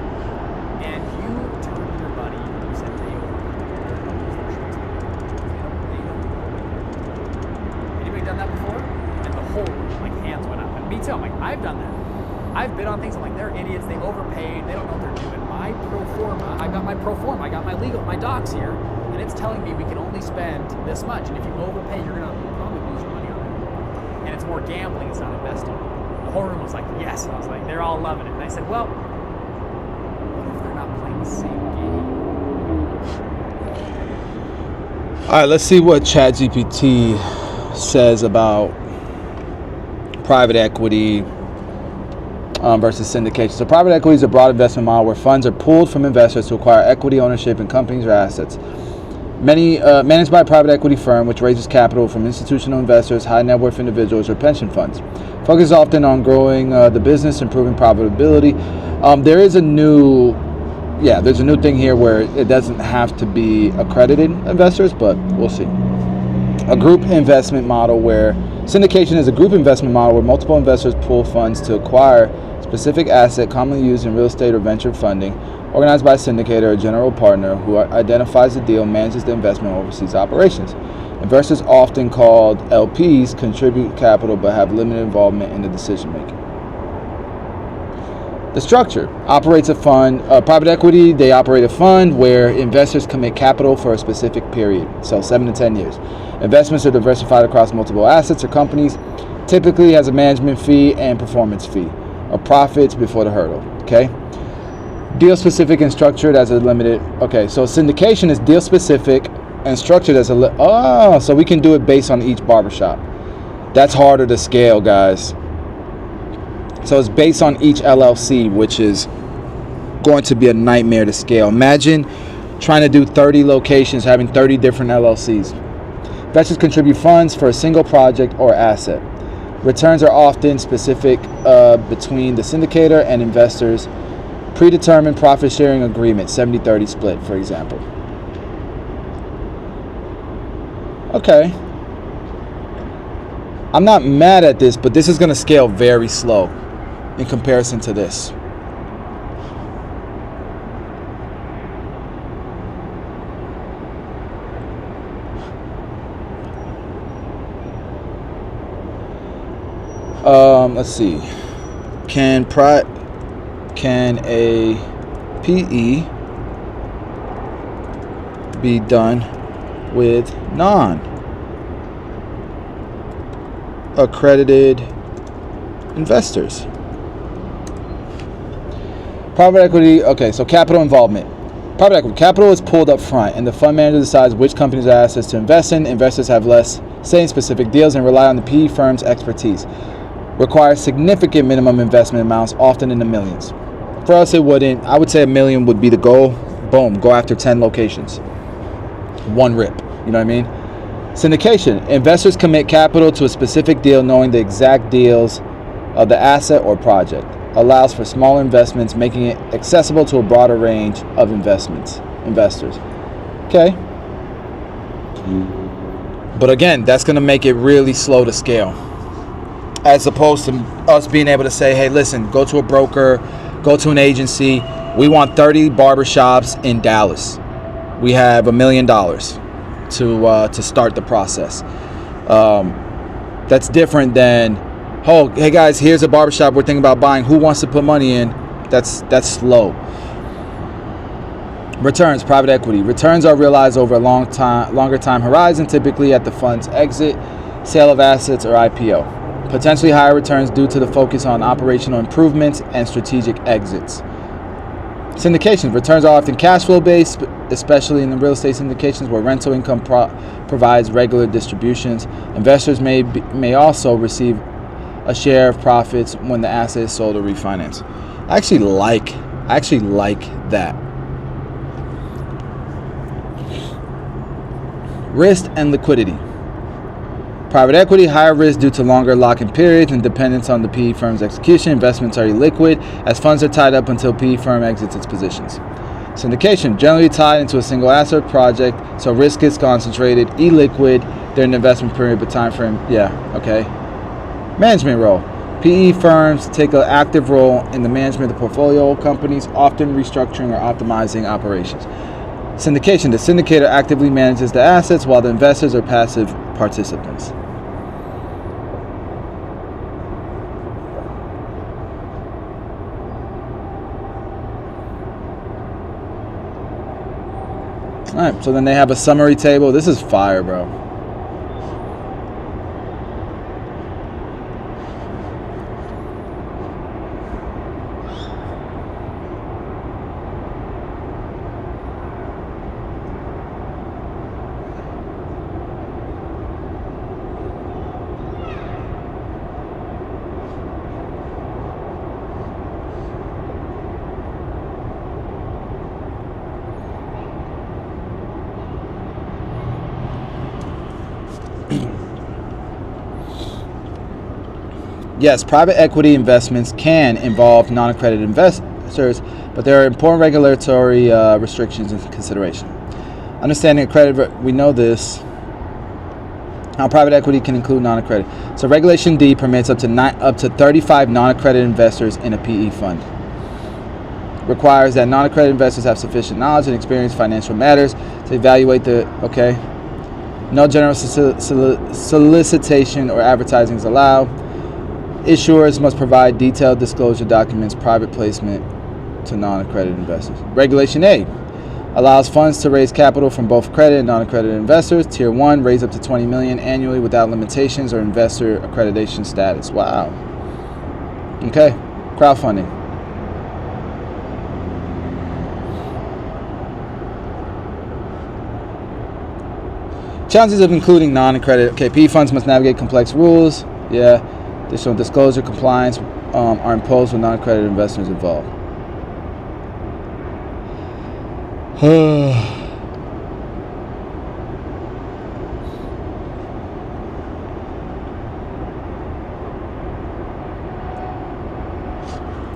and you turned to your buddy and you said, they don't. Anybody done that before?" And the whole, like, hands went up. And me too. I'm like, I've done that. I've bid on things, I'm like, they're idiots, they overpaid, they don't know what they're doing. My pro forma, I got my legal, my docs here, and it's telling me we can only spend this much, and if you overpay, you're gonna probably lose your money on it. And it's more gambling, it's not investing. The whole room was like, yes, and I was like, they're all loving it. And I said, well, what if they're not playing the same game? All right, let's see what ChatGPT says about private equity versus syndication. So private equity is a broad investment model where funds are pooled from investors to acquire equity ownership in companies or assets. Managed by a private equity firm, which raises capital from institutional investors, high net worth individuals, or pension funds. Focus often on growing the business, improving profitability. There's a new thing here where it doesn't have to be accredited investors, but we'll see. A group investment model where syndication is a group investment model where multiple investors pool funds to acquire specific asset commonly used in real estate or venture funding, organized by a syndicator or general partner who identifies the deal, manages the investment, and oversees operations. Investors, often called LPs, contribute capital but have limited involvement in the decision making. The structure operates a fund. Private equity, they operate a fund where investors commit capital for a specific period, so 7 to 10 years. Investments are diversified across multiple assets or companies, typically has a management fee and performance fee, or profits before the hurdle, okay? Deal specific and structured as a limited, okay, so syndication is deal specific and structured as so we can do it based on each barbershop. That's harder to scale, guys. So it's based on each LLC, which is going to be a nightmare to scale. Imagine trying to do 30 locations, having 30 different LLCs. Investors contribute funds for a single project or asset. Returns are often specific between the syndicator and investors. Predetermined profit sharing agreement, 70-30 split, for example. Okay. I'm not mad at this, but this is going to scale very slow in comparison to this. Let's see. Can a PE be done with non-accredited investors? Private equity, okay, so capital involvement. Private equity, capital is pulled up front, and the fund manager decides which companies or assets to invest in. Investors have less say in specific deals and rely on the PE firm's expertise. Requires significant minimum investment amounts, often in the millions. For us, it wouldn't. I would say $1 million would be the goal. Boom, go after 10 locations. One rip, you know what I mean? Syndication, investors commit capital to a specific deal knowing the exact deals of the asset or project. Allows for smaller investments, making it accessible to a broader range of investors. Okay. But again, that's going to make it really slow to scale. As opposed to us being able to say, hey, listen, go to a broker, go to an agency. We want 30 barbershops in Dallas. We have $1 million to start the process. That's different than, oh, hey guys, here's a barbershop we're thinking about buying. Who wants to put money in? That's slow. Returns, private equity. Returns are realized over a longer time horizon, typically at the fund's exit, sale of assets, or IPO. Potentially higher returns due to the focus on operational improvements and strategic exits. Syndications. Returns are often cash flow based, especially in the real estate syndications where rental income provides regular distributions. Investors may also receive a share of profits when the asset is sold or refinanced. I actually like that. Risk and liquidity. Private equity, higher risk due to longer lock-in periods and dependence on the PE firm's execution. Investments are illiquid as funds are tied up until PE firm exits its positions. Syndication, generally tied into a single asset project, so risk is concentrated, illiquid during the investment period, but time frame, okay. Management role. PE firms take an active role in the management of the portfolio companies, often restructuring or optimizing operations. Syndication, the syndicator actively manages the assets while the investors are passive participants. All right, so then they have a summary table. This is fire, bro. Yes, private equity investments can involve non-accredited investors, but there are important regulatory restrictions and consideration. Understanding accredited, we know this, how private equity can include non-accredited. So Regulation D permits up to 35 non-accredited investors in a PE fund. Requires that non-accredited investors have sufficient knowledge and experience in financial matters to evaluate the, okay. No general solicitation or advertising is allowed. Issuers must provide detailed disclosure documents, private placement to non-accredited investors. Regulation A allows funds to raise capital from both accredited and non-accredited investors. Tier 1, raise up to $20 million annually without limitations or investor accreditation status. Wow. Okay, crowdfunding. Challenges of including non-accredited. Okay, PE funds must navigate complex rules. Yeah. Additional disclosure compliance are imposed when non-accredited investors involved.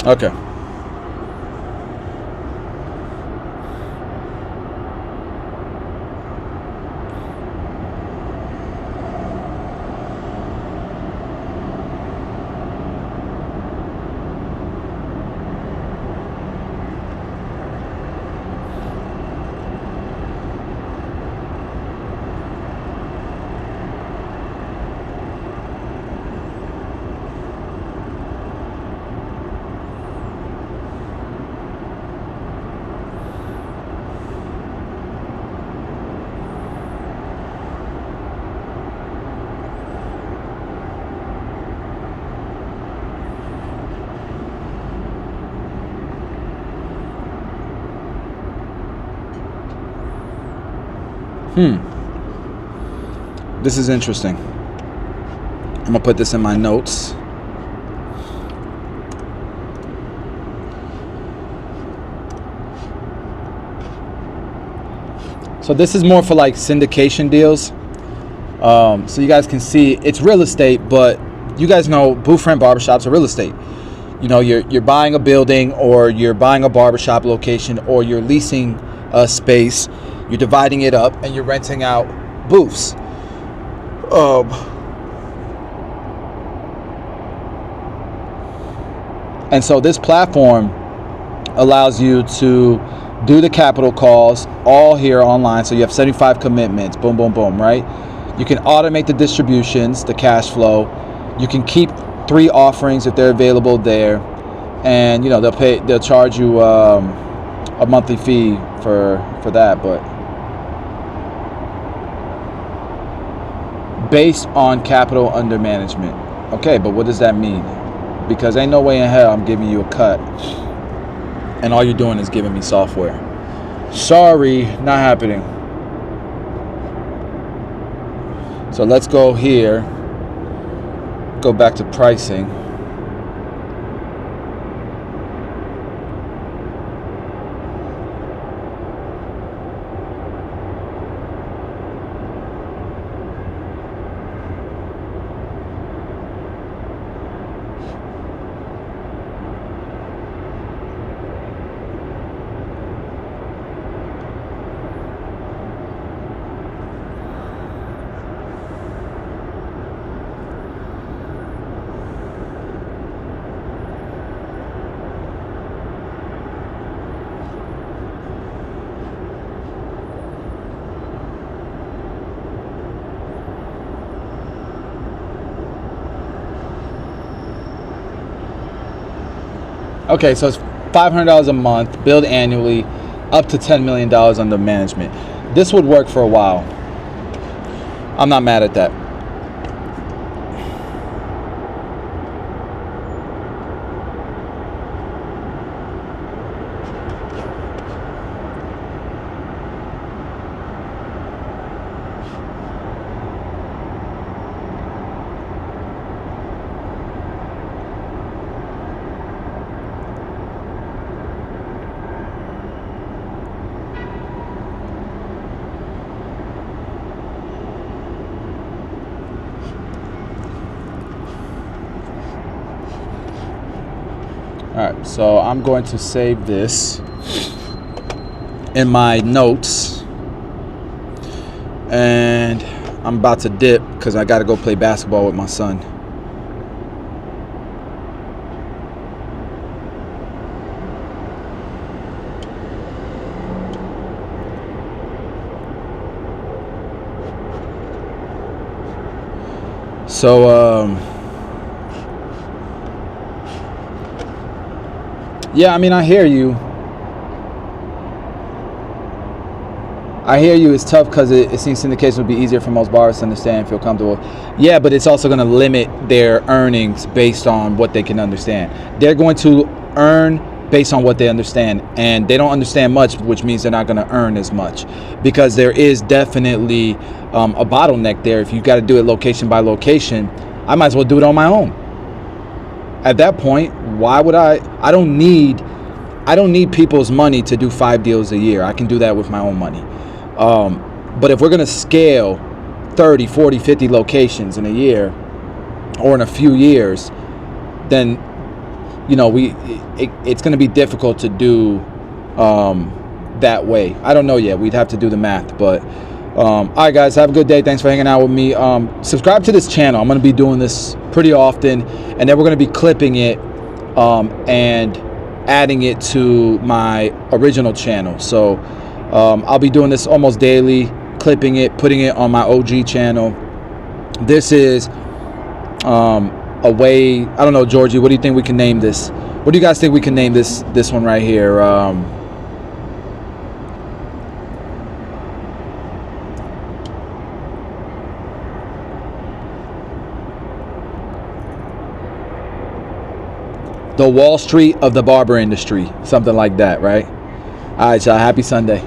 Okay. This is interesting. I'm gonna put this in my notes. So this is more for like syndication deals. So you guys can see it's real estate, but you guys know booth rent barbershops are real estate. You know, you're buying a building, or you're buying a barbershop location, or you're leasing a space. You're dividing it up and you're renting out booths. And so this platform allows you to do the capital calls all here online. So you have 75 commitments, boom, boom, boom, right? You can automate the distributions, the cash flow. You can keep 3 offerings if they're available there. And, you know, they'll charge you a monthly fee for that, but based on capital under management. Okay, but what does that mean? Because ain't no way in hell I'm giving you a cut and all you're doing is giving me software. Sorry, not happening. So let's go here, go back to pricing. Okay, so it's $500 a month, billed annually, up to $10 million under management. this would work for a while. I'm not mad at that. All right, so I'm going to save this in my notes, and I'm about to dip because I got to go play basketball with my son. So, yeah, I mean, I hear you. It's tough because it seems syndication would be easier for most borrowers to understand and feel comfortable. Yeah, but it's also going to limit their earnings based on what they can understand. They're going to earn based on what they understand, and they don't understand much, which means they're not going to earn as much, because there is definitely a bottleneck there. If you got to do it location by location, I might as well do it on my own. At that point, why would I don't need people's money to do 5 deals a year. I can do that with my own money. But if we're going to scale 30, 40, 50 locations in a year or in a few years, then, you know, it's going to be difficult to do that way. I don't know yet. We'd have to do the math. But all right, guys, have a good day. Thanks for hanging out with me. Subscribe to this channel. I'm going to be doing this pretty often, and then we're going to be clipping it and adding it to my original channel. So I'll be doing this almost daily, clipping it, putting it on my OG channel. This is a way, I don't know, Georgie, what do you think we can name this? What do you guys think we can name this one right here? The Wall Street of the barber industry, something like that, right? All right, y'all, happy Sunday.